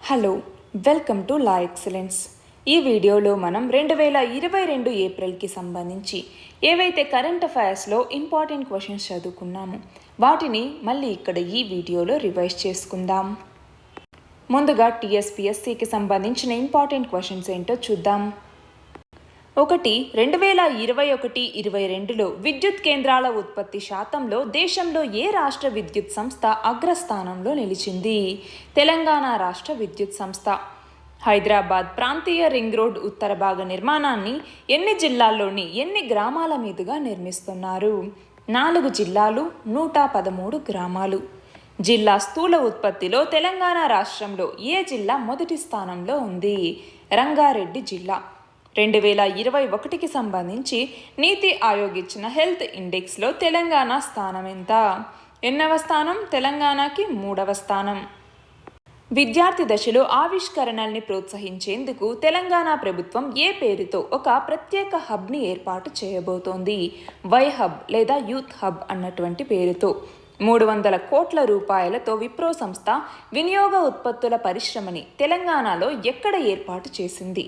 Hello, welcome to law excellence. ఈ వీడియోలో మనం 2022 ఏప్రిల్కి సంబంధించి ఏవైతే కరెంట్ అఫైర్స్లో ఇంపార్టెంట్ క్వశ్చన్స్ చదువుకున్నామో వాటిని మళ్ళీ ఇక్కడ ఈ వీడియోలో రివైజ్ చేసుకుందాం. ముందుగా టీఎస్పీఎస్సీకి సంబంధించిన ఇంపార్టెంట్ క్వశ్చన్స్ ఏంటో చూద్దాం. 2021-22లో విద్యుత్ కేంద్రాల ఉత్పత్తి శాతంలో దేశంలో ఏ రాష్ట్ర విద్యుత్ సంస్థ అగ్రస్థానంలో నిలిచింది? తెలంగాణ రాష్ట్ర విద్యుత్ సంస్థ. హైదరాబాద్ ప్రాంతీయ రింగ్ రోడ్ ఉత్తర భాగ నిర్మాణాన్ని ఎన్ని జిల్లాల్లోని ఎన్ని గ్రామాల మీదుగా నిర్మిస్తున్నారు? 4 జిల్లాలు, 113 గ్రామాలు. జిల్లా స్థూల ఉత్పత్తిలో తెలంగాణ రాష్ట్రంలో ఏ జిల్లా మొదటి స్థానంలో ఉంది? రంగారెడ్డి జిల్లా. 2021కి సంబంధించి నీతి ఆయోగ్ ఇచ్చిన హెల్త్ ఇండెక్స్లో తెలంగాణ స్థానం ఎంత? ఎన్నవ స్థానం? తెలంగాణకి 3వ స్థానం. విద్యార్థి దశలో ఆవిష్కరణల్ని ప్రోత్సహించేందుకు తెలంగాణ ప్రభుత్వం ఏ పేరుతో ఒక ప్రత్యేక హబ్ని ఏర్పాటు చేయబోతోంది? వై హబ్ లేదా యూత్ హబ్ అన్నటువంటి పేరుతో. 300 కోట్ల రూపాయలతో విప్రో సంస్థ వినియోగ ఉత్పత్తుల పరిశ్రమని తెలంగాణలో ఎక్కడ ఏర్పాటు చేసింది?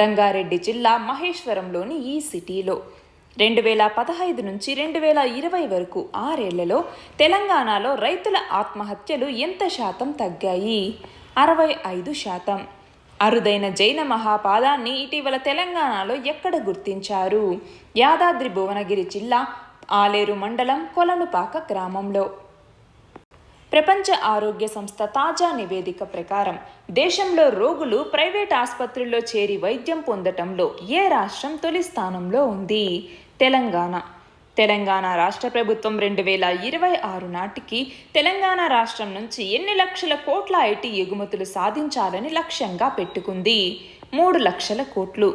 రంగారెడ్డి జిల్లా మహేశ్వరంలోని ఈ సిటీలో. 2015 నుంచి 2020 వరకు 6 ఏళ్లలో తెలంగాణలో రైతుల ఆత్మహత్యలు ఎంత శాతం తగ్గాయి? 65%. అరుదైన జైన మహాపాదాన్ని ఇటీవల తెలంగాణలో ఎక్కడ గుర్తించారు? యాదాద్రి భువనగిరి జిల్లా ఆలేరు మండలం కొలనుపాక గ్రామంలో. ప్రపంచ ఆరోగ్య సంస్థ తాజా నివేదిక ప్రకారం దేశంలో రోగులు ప్రైవేట్ ఆసుపత్రుల్లో చేరి వైద్యం పొందటంలో ఏ రాష్ట్రం తొలి స్థానంలో ఉంది? తెలంగాణ. తెలంగాణ రాష్ట్ర ప్రభుత్వం 2026 నాటికి తెలంగాణ రాష్ట్రం నుంచి ఎన్ని లక్షల కోట్ల ఐటీ ఎగుమతులు సాధించాలని లక్ష్యంగా పెట్టుకుంది? 3 లక్షల కోట్లు.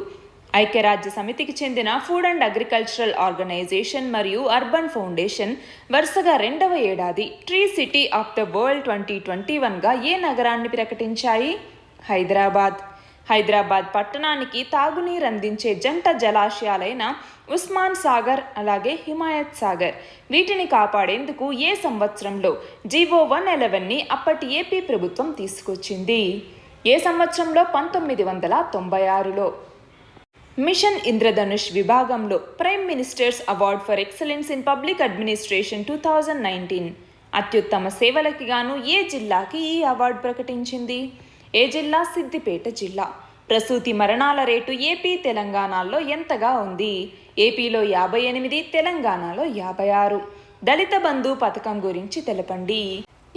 ఐక్యరాజ్య సమితికి చెందిన ఫుడ్ అండ్ అగ్రికల్చరల్ ఆర్గనైజేషన్ మరియు అర్బన్ ఫౌండేషన్ వరుసగా 2వ ఏడాది tree city of the world 2021గా ఏ నగరాన్ని ప్రకటించాయి? హైదరాబాద్. హైదరాబాద్ పట్టణానికి తాగునీరు అందించే జంట జలాశయాలైన ఉస్మాన్ సాగర్ అలాగే హిమాయత్ సాగర్ వీటిని కాపాడేందుకు ఏ సంవత్సరంలో జీవో 111ని అప్పటి ఏపీ ప్రభుత్వం తీసుకొచ్చింది? ఏ సంవత్సరంలో? 1996లో. మిషన్ ఇంద్రధనుష్ విభాగంలో prime ministers award for excellence in public administration 2019 అత్యుత్తమ సేవలకి గాను ఏ జిల్లాకి ఈ అవార్డు ప్రకటించింది? ఏ జిల్లా? సిద్దిపేట జిల్లా. ప్రసూతి మరణాల రేటు ఏపీ తెలంగాణలో ఎంతగా ఉంది? ఏపీలో 58, తెలంగాణలో 56. దళిత బంధు పథకం గురించి తెలపండి.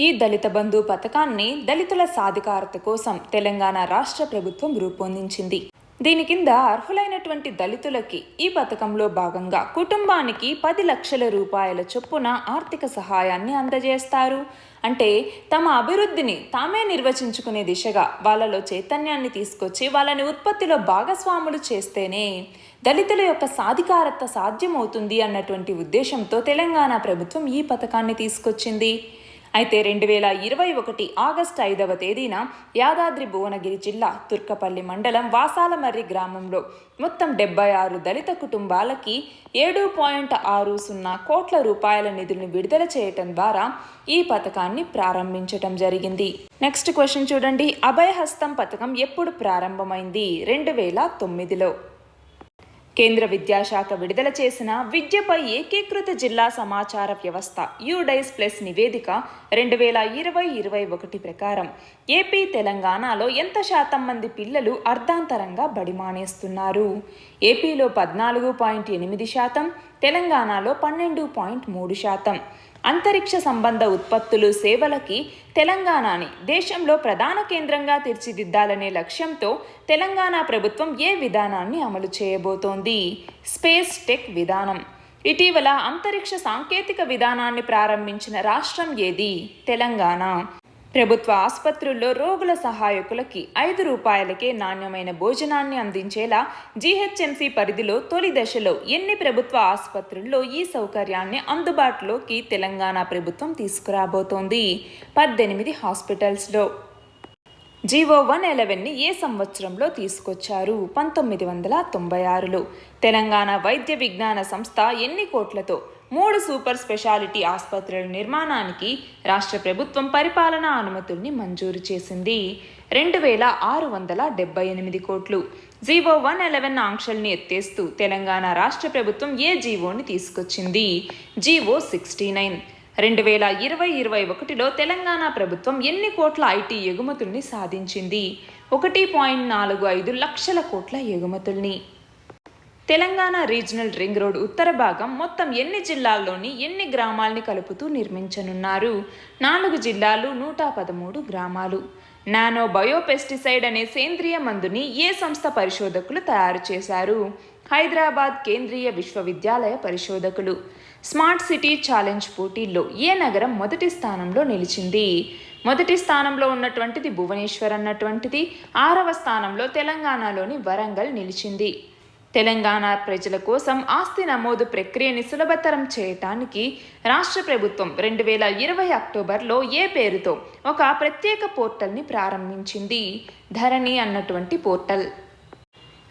ఈ దళిత బంధు పథకాన్ని దళితుల సాధికారత కోసం తెలంగాణ రాష్ట్ర ప్రభుత్వం రూపొందించింది. దీని కింద అర్హులైనటువంటి దళితులకి ఈ పథకంలో భాగంగా కుటుంబానికి 10 లక్షల రూపాయల చొప్పున ఆర్థిక సహాయాన్ని అందజేస్తారు. అంటే తమ అభివృద్ధిని తామే నిర్వచించుకునే దిశగా వాళ్ళలో చైతన్యాన్ని తీసుకొచ్చి వాళ్ళని ఉత్పత్తిలో భాగస్వాములు చేస్తేనే దళితుల యొక్క సాధికారత సాధ్యమవుతుంది అన్నటువంటి ఉద్దేశంతో తెలంగాణ ప్రభుత్వం ఈ పథకాన్ని తీసుకొచ్చింది. అయితే 2021 ఆగస్టు 5వ తేదీన యాదాద్రి భువనగిరి జిల్లా తుర్కపల్లి మండలం వాసాలమర్రి గ్రామంలో మొత్తం 76 దళిత కుటుంబాలకి 7.60 కోట్ల రూపాయల నిధులను విడుదల చేయటం ద్వారా ఈ పథకాన్ని ప్రారంభించటం జరిగింది. నెక్స్ట్ క్వశ్చన్ చూడండి. అభయహస్తం పథకం ఎప్పుడు ప్రారంభమైంది? 2009లో. కేంద్ర విద్యాశాఖ విడుదల చేసిన విద్యపై ఏకీకృత జిల్లా సమాచార వ్యవస్థ యుడైస్ ప్లస్ నివేదిక 2020-21 ప్రకారం ఏపీ తెలంగాణలో ఎంత శాతం మంది పిల్లలు అర్ధాంతరంగా బడి మానేస్తున్నారు? ఏపీలో 14.8%, తెలంగాణలో 12.3%. అంతరిక్ష సంబంధ ఉత్పత్తులు, సేవలకి తెలంగాణని దేశంలో ప్రధాన కేంద్రంగా తీర్చిదిద్దాలనే లక్ష్యంతో తెలంగాణ ప్రభుత్వం ఏ విధానాన్ని అమలు చేయబోతోంది? స్పేస్ టెక్ విధానం. ఇటీవల అంతరిక్ష సాంకేతిక విధానాన్ని ప్రారంభించిన రాష్ట్రం ఏది? తెలంగాణ. ప్రభుత్వ ఆసుపత్రుల్లో రోగుల సహాయకులకి 5 రూపాయలకే నాణ్యమైన భోజనాన్ని అందించేలా జీహెచ్ఎంసీ పరిధిలో తొలి దశలో ఎన్ని ప్రభుత్వ ఆసుపత్రుల్లో ఈ సౌకర్యాన్ని అందుబాటులోకి తెలంగాణ ప్రభుత్వం తీసుకురాబోతోంది? 18 హాస్పిటల్స్లో. జీవో 111ని ఏ సంవత్సరంలో తీసుకొచ్చారు? 1996లో. తెలంగాణ వైద్య విజ్ఞాన సంస్థ ఎన్ని కోట్లతో 3 సూపర్ స్పెషాలిటీ ఆసుపత్రుల నిర్మాణానికి రాష్ట్ర ప్రభుత్వం పరిపాలనా అనుమతుల్ని మంజూరు చేసింది? 2678 కోట్లు. జీవో 111 ఆంక్షల్ని ఎత్తేస్తూ తెలంగాణ రాష్ట్ర ప్రభుత్వం ఏ జీవోని తీసుకొచ్చింది? జీవో 69. 2020-21లో తెలంగాణ ప్రభుత్వం ఎన్ని కోట్ల ఐటీ ఎగుమతుల్ని సాధించింది? 1.45 లక్షల కోట్ల ఎగుమతుల్ని. తెలంగాణ రీజనల్ రింగ్ రోడ్ ఉత్తర భాగం మొత్తం ఎన్ని జిల్లాల్లోని ఎన్ని గ్రామాల్ని కలుపుతూ నిర్మించనున్నారు? 4 జిల్లాలు, 113 గ్రామాలు. నానో బయోపెస్టిసైడ్ అనే సేంద్రియ మందుని ఏ సంస్థ పరిశోధకులు తయారు చేశారు? హైదరాబాద్ కేంద్రీయ విశ్వవిద్యాలయ పరిశోధకులు. స్మార్ట్ సిటీ ఛాలెంజ్ పోటీల్లో ఏ నగరం మొదటి స్థానంలో నిలిచింది? మొదటి స్థానంలో ఉన్నటువంటిది భువనేశ్వర్ అన్నటువంటిది. 6వ స్థానంలో తెలంగాణలోని వరంగల్ నిలిచింది. తెలంగాణ ప్రజల కోసం ఆస్తి నమోదు ప్రక్రియని సులభతరం చేయటానికి రాష్ట్ర ప్రభుత్వం 2020 అక్టోబర్లో ఏ పేరుతో ఒక ప్రత్యేక పోర్టల్ని ప్రారంభించింది? ధరణి అన్నటువంటి పోర్టల్.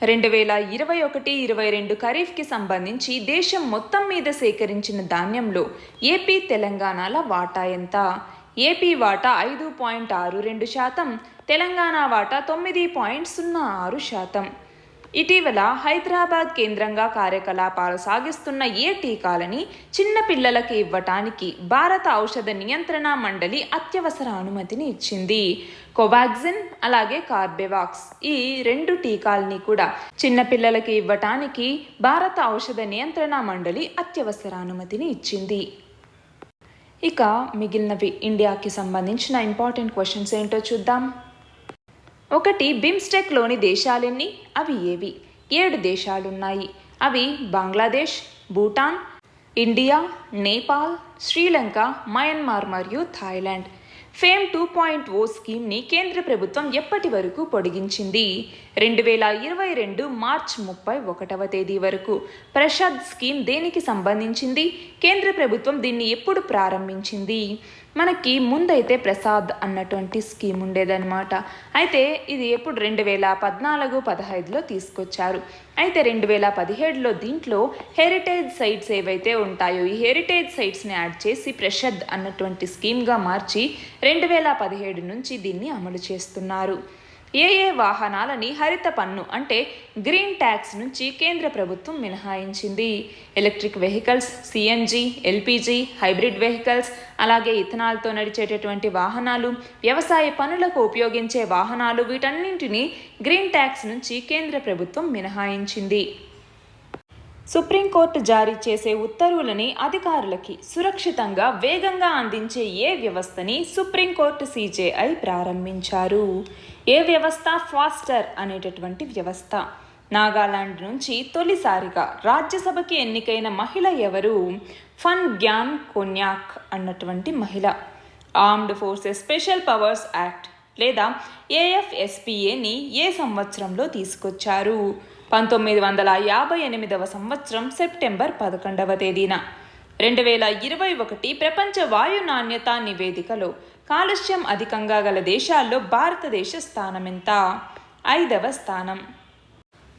2021-22 ఖరీఫ్కి సంబంధించి దేశం మొత్తం మీద సేకరించిన ధాన్యంలో ఏపీ తెలంగాణల వాటా ఎంత? ఏపీ వాటా 5.62%, తెలంగాణ వాటా 9.06%. ఇటీవల హైదరాబాద్ కేంద్రంగా కార్యకలాపాలు సాగిస్తున్న ఏ టీకాలని చిన్న పిల్లలకి ఇవ్వటానికి భారత ఔషధ నియంత్రణ మండలి అత్యవసర అనుమతిని ఇచ్చింది? కోవాక్సిన్, అలాగే కార్బెవాక్స్. ఈ 2 టీకాలని కూడా చిన్నపిల్లలకి ఇవ్వటానికి భారత ఔషధ నియంత్రణ మండలి అత్యవసర అనుమతిని ఇచ్చింది. ఇక మిగిలినవి ఇండియాకి సంబంధించిన ఇంపార్టెంట్ క్వశ్చన్స్ ఏంటో చూద్దాం. 1. బిమ్స్టెక్లోని దేశాలెన్ని? అవి ఏవి? 7 దేశాలున్నాయి. అవి బంగ్లాదేశ్, భూటాన్, ఇండియా, నేపాల్, శ్రీలంక, మయన్మార్ మరియు థాయిలాండ్. ఫేమ్ 2.0 స్కీమ్ని కేంద్ర ప్రభుత్వం ఎప్పటి వరకు పొడిగించింది? 2022 మార్చి 31వ తేదీ వరకు. ప్రసాద్ స్కీమ్ దేనికి సంబంధించింది? కేంద్ర ప్రభుత్వం దీన్ని ఎప్పుడు ప్రారంభించింది? మనకి ముందైతే ప్రసాద్ అన్నటువంటి స్కీమ్ ఉండేదన్నమాట. అయితే ఇది ఎప్పుడు 2014-15లో తీసుకొచ్చారు. అయితే 2017లో దీంట్లో హెరిటేజ్ సైట్స్ ఏవైతే ఉంటాయో ఈ హెరిటేజ్ సైట్స్ని యాడ్ చేసి ప్రసాద్ అన్నటువంటి స్కీమ్గా మార్చి 2017 నుంచి దీన్ని అమలు చేస్తున్నారు. ఏ వాహనాలని హరిత పన్ను అంటే గ్రీన్ ట్యాక్స్ నుంచి కేంద్ర ప్రభుత్వం మినహాయించింది? Electric vehicles, CNG, LPG, hybrid vehicles, అలాగే ఇథనాల్తో నడిచేటటువంటి వాహనాలు, వ్యవసాయ పనులకు ఉపయోగించే వాహనాలు, వీటన్నింటినీ గ్రీన్ ట్యాక్స్ నుంచి కేంద్ర ప్రభుత్వం మినహాయించింది. సుప్రీంకోర్టు జారీ చేసే ఉత్తర్వులని అధికారులకి సురక్షితంగా, వేగంగా అందించే ఏ వ్యవస్థని సుప్రీంకోర్టు సిజేఐ ప్రారంభించారు? ఏ వ్యవస్థ? ఫాస్టర్ అనేటటువంటి వ్యవస్థ. నాగాలాండ్ నుంచి తొలిసారిగా రాజ్యసభకి ఎన్నికైన మహిళ ఎవరు? ఫన్ గ్యాన్ కొన్యాక్ అన్నటువంటి మహిళ. Armed forces special powers act లేదా ఏఎఫ్ఎస్పిఏని ఏ సంవత్సరంలో తీసుకొచ్చారు? 1958వ సంవత్సరం సెప్టెంబర్ 11వ తేదీన. 2021 ప్రపంచ వాయు నాణ్యతా నివేదికలో కాలుష్యం అధికంగా గల దేశాల్లో భారతదేశ స్థానం ఎంత? 5వ స్థానం.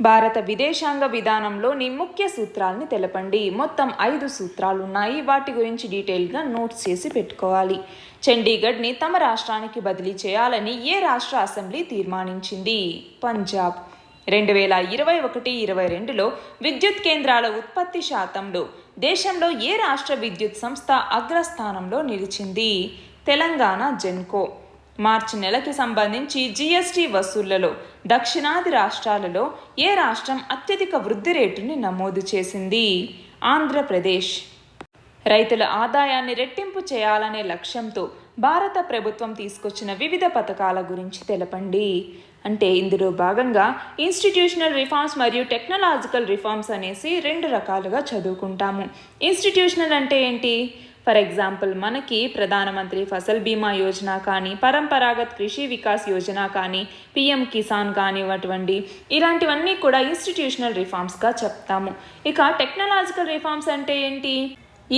భారత విదేశాంగ విధానంలోని ముఖ్య సూత్రాలని తెలపండి. మొత్తం 5 సూత్రాలు ఉన్నాయి. వాటి గురించి డీటెయిల్గా నోట్స్ చేసి పెట్టుకోవాలి. చండీగఢ్ని తమ రాష్ట్రానికి బదిలీ చేయాలని ఏ రాష్ట్ర అసెంబ్లీ తీర్మానించింది? పంజాబ్. 2021-22లో విద్యుత్ కేంద్రాల ఉత్పత్తి శాతంలో దేశంలో ఏ రాష్ట్ర విద్యుత్ సంస్థ అగ్రస్థానంలో నిలిచింది? తెలంగాణ జెన్కో. మార్చి నెలకి సంబంధించి జీఎస్టీ వసూళ్లలో దక్షిణాది రాష్ట్రాలలో ఏ రాష్ట్రం అత్యధిక వృద్ధి రేటుని నమోదు చేసింది? ఆంధ్రప్రదేశ్. రైతుల ఆదాయాన్ని రెట్టింపు చేయాలనే లక్ష్యంతో భారత ప్రభుత్వం తీసుకొచ్చిన వివిధ పథకాల గురించి తెలపండి. అంటే ఇందులో భాగంగా ఇన్స్టిట్యూషనల్ రిఫార్మ్స్ మరియు టెక్నాలజికల్ రిఫార్మ్స్ అనేసి 2 రకాలుగా చదువుకుంటాము. ఇన్స్టిట్యూషనల్ అంటే ఏంటి? ఫర్ ఎగ్జాంపుల్ మనకి ప్రధానమంత్రి ఫసల్ బీమా యోజన కానీ, పరంపరాగత్ కృషి వికాస్ యోజన కానీ, పిఎం కిసాన్ కానివ్వండి, ఇలాంటివన్నీ కూడా ఇన్స్టిట్యూషనల్ రిఫార్మ్స్గా చెప్తాము. ఇక టెక్నాలజికల్ రిఫార్మ్స్ అంటే ఏంటి?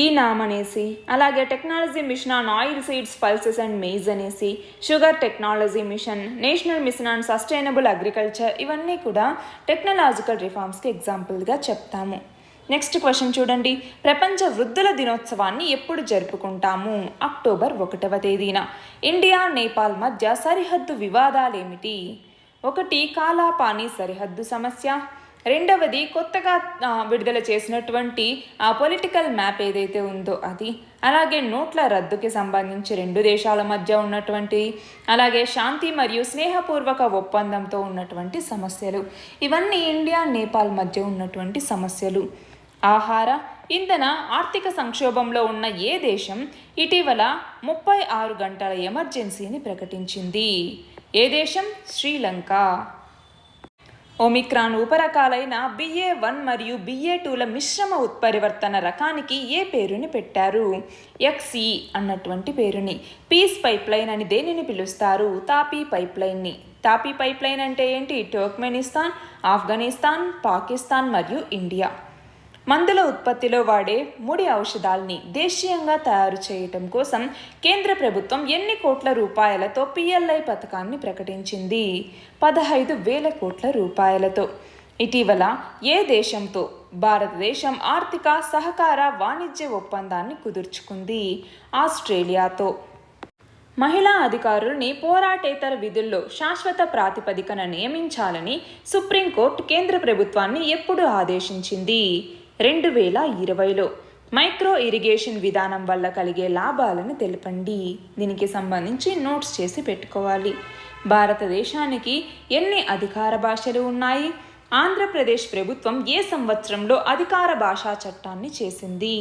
ఈ నామ్ అనేసి, అలాగే technology mission on oil seeds, pulses and maize అనేసి, sugar technology mission, national mission on sustainable agriculture, ఇవన్నీ కూడా టెక్నాలజికల్ రిఫార్మ్స్కి ఎగ్జాంపుల్గా చెప్తాము. నెక్స్ట్ క్వశ్చన్ చూడండి. ప్రపంచ వృద్ధుల దినోత్సవాన్ని ఎప్పుడు జరుపుకుంటాము? అక్టోబర్ 1వ తేదీన. ఇండియా నేపాల్ మధ్య సరిహద్దు వివాదాలేమిటి? 1 కాలాపాని సరిహద్దు సమస్య, రెండవది కొత్తగా విడుదల చేసినటువంటి పొలిటికల్ మ్యాప్ ఏదైతే ఉందో అది, అలాగే నోట్ల రద్దుకి సంబంధించి 2 దేశాల మధ్య ఉన్నటువంటి, అలాగే శాంతి మరియు స్నేహపూర్వక ఒప్పందంతో ఉన్నటువంటి సమస్యలు. ఇవన్నీ ఇండియా నేపాల్ మధ్య ఉన్నటువంటి సమస్యలు. ఆహార, ఇంధన, ఆర్థిక సంక్షోభంలో ఉన్న ఏ దేశం ఇటీవల 36 గంటల ఎమర్జెన్సీని ప్రకటించింది? ఏ దేశం? శ్రీలంక. ఒమిక్రాన్ ఉపరకాలైన BA.1 మరియు BA.2ల మిశ్రమ ఉత్పరివర్తన రకానికి ఏ పేరుని పెట్టారు? XE అన్నటువంటి పేరుని. పీస్ పైప్లైన్ అని దేనిని పిలుస్తారు? తాపీ పైప్లైన్ని. తాపీ పైప్లైన్ అంటే ఏంటి? టర్క్మెనిస్తాన్, ఆఫ్ఘనిస్తాన్, పాకిస్తాన్ మరియు ఇండియా. మందుల ఉత్పత్తిలో వాడే ముడి ఔషధాల్ని దేశీయంగా తయారు చేయటం కోసం కేంద్ర ప్రభుత్వం ఎన్ని కోట్ల రూపాయలతో PLI పథకాన్ని ప్రకటించింది? 15,000 కోట్ల రూపాయలతో. ఇటీవల ఏ దేశంతో భారతదేశం ఆర్థిక సహకార వాణిజ్య ఒప్పందాన్ని కుదుర్చుకుంది? ఆస్ట్రేలియాతో. మహిళా అధికారుల్ని పోరాటేతర విధుల్లో శాశ్వత ప్రాతిపదికన నియమించాలని సుప్రీంకోర్టు కేంద్ర ప్రభుత్వాన్ని ఎప్పుడు ఆదేశించింది? 2020లో. మైక్రో ఇరిగేషన్ విధానం వల్ల కలిగే లాభాలను తెలపండి. దీనికి సంబంధించి నోట్స్ చేసి పెట్టుకోవాలి. భారతదేశానికి ఎన్ని అధికార భాషలు ఉన్నాయి? ఆంధ్రప్రదేశ్ ప్రభుత్వం ఏ సంవత్సరంలో అధికార భాషా చట్టాన్ని చేసింది?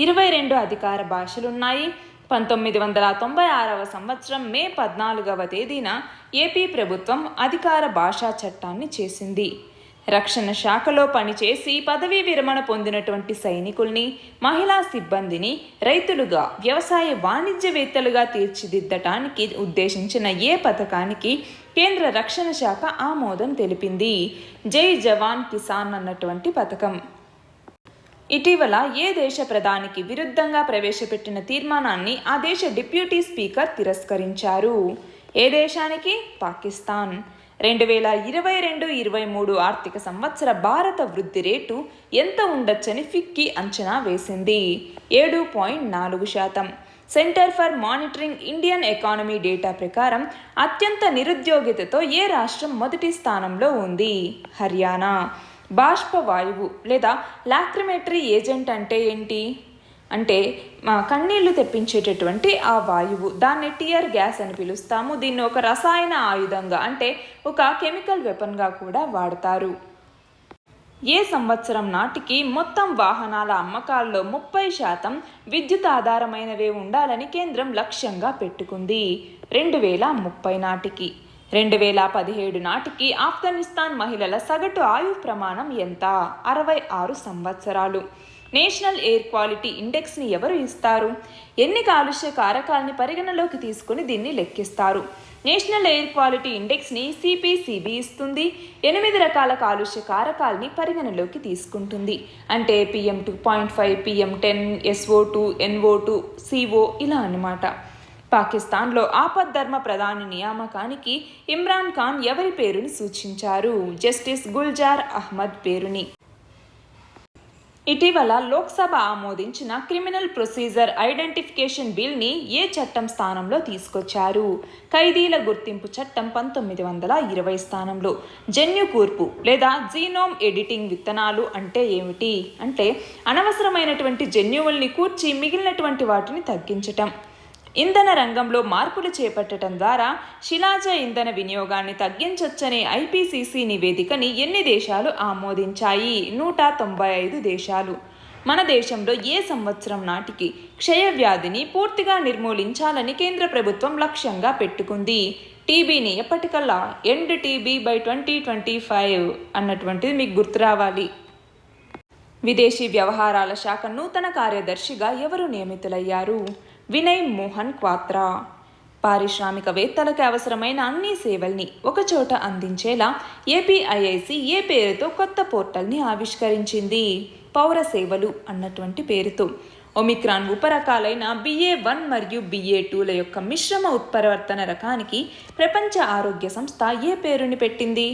22 అధికార భాషలున్నాయి. 1996వ సంవత్సరం మే 14వ తేదీన ఏపీ ప్రభుత్వం అధికార భాషా చట్టాన్ని చేసింది. రక్షణ శాఖలో పనిచేసి పదవీ విరమణ పొందినటువంటి సైనికుల్ని, మహిళా సిబ్బందిని రైతులుగా, వ్యవసాయ వాణిజ్యవేత్తలుగా తీర్చిదిద్దటానికి ఉద్దేశించిన ఏ పథకానికి కేంద్ర రక్షణ శాఖ ఆమోదం తెలిపింది? జై జవాన్ కిసాన్ అన్నటువంటి పథకం. ఇటీవల ఏ దేశ ప్రధానికి విరుద్ధంగా ప్రవేశపెట్టిన తీర్మానాన్ని ఆ దేశ డిప్యూటీ స్పీకర్ తిరస్కరించారు? ఏ దేశానికి? పాకిస్తాన్. 2022-23 ఆర్థిక సంవత్సర భారత వృద్ధి రేటు ఎంత ఉండొచ్చని ఫిక్కీ అంచనా వేసింది? 7.4%. Centre for monitoring Indian economy data ప్రకారం అత్యంత నిరుద్యోగితతో ఏ రాష్ట్రం మొదటి స్థానంలో ఉంది? హర్యానా. బాష్ప వాయువు లేదా లాక్రిమేటరీ ఏజెంట్ అంటే ఏంటి? అంటే కన్నీళ్లు తెప్పించేటటువంటి ఆ వాయువు, దాన్ని టియర్ గ్యాస్ అని పిలుస్తాము. దీన్ని ఒక రసాయన ఆయుధంగా, అంటే ఒక కెమికల్ వెపన్గా కూడా వాడతారు. ఏ సంవత్సరం నాటికి మొత్తం వాహనాల అమ్మకాల్లో 30% విద్యుత్ ఆధారమైనవే ఉండాలని కేంద్రం లక్ష్యంగా పెట్టుకుంది? 2030 నాటికి. 2017 నాటికి ఆఫ్ఘనిస్తాన్ మహిళల సగటు ఆయు ప్రమాణం ఎంత? 66 సంవత్సరాలు. నేషనల్ ఎయిర్ క్వాలిటీ ఇండెక్స్ని ఎవరు ఇస్తారు? ఎన్ని కాలుష్య కారకాలని పరిగణలోకి తీసుకుని దీన్ని లెక్కిస్తారు? నేషనల్ ఎయిర్ క్వాలిటీ ఇండెక్స్ని CPCB ఇస్తుంది. 8 రకాల కాలుష్య కారకాలని పరిగణలోకి తీసుకుంటుంది. అంటే PM2.5, PM10, SO2, NO2, CO ఇలా అన్నమాట. పాకిస్తాన్లో ఆపద్ధర్మ ప్రధాని నియామకానికి ఇమ్రాన్ ఖాన్ ఎవరి పేరుని సూచించారు? జస్టిస్ గుల్జార్ అహ్మద్ పేరుని. ఇటీవల లోక్సభ ఆమోదించిన క్రిమినల్ ప్రొసీజర్ ఐడెంటిఫికేషన్ బిల్ని ఏ చట్టం స్థానంలో తీసుకొచ్చారు? ఖైదీల గుర్తింపు చట్టం 1920 స్థానంలో. జన్యు కూర్పు లేదా జీనోమ్ ఎడిటింగ్ విత్తనాలు అంటే ఏమిటి? అంటే అనవసరమైనటువంటి జన్యువుల్ని కూర్చి మిగిలినటువంటి వాటిని తగ్గించటం. ఇంధన రంగంలో మార్పులు చేపట్టడం ద్వారా శిలాజ ఇంధన వినియోగాన్ని తగ్గించొచ్చనే IPCC నివేదికని ఎన్ని దేశాలు ఆమోదించాయి? 195 దేశాలు. మన దేశంలో ఏ సంవత్సరం నాటికి క్షయవ్యాధిని పూర్తిగా నిర్మూలించాలని కేంద్ర ప్రభుత్వం లక్ష్యంగా పెట్టుకుంది? టీబీని ఎప్పటికల్లా ఎండ్ టీబీ బై 2025 అన్నటువంటిది మీకు గుర్తు రావాలి. విదేశీ వ్యవహారాల శాఖ నూతన కార్యదర్శిగా ఎవరు నియమితులయ్యారు? వినయ్ మోహన్ క్వాత్రా. పారిశ్రామికవేత్తలకు అవసరమైన అన్ని సేవల్ని ఒకచోట అందించేలా APIIC ఏ పేరుతో కొత్త పోర్టల్ని ఆవిష్కరించింది? పౌర సేవలు అన్నటువంటి పేరుతో. ఒమిక్రాన్ ఉపరకాలైన BA.1 మరియు BA.2ల యొక్క మిశ్రమ ఉత్పరివర్తన రకానికి ప్రపంచ ఆరోగ్య సంస్థ ఏ పేరుని పెట్టింది?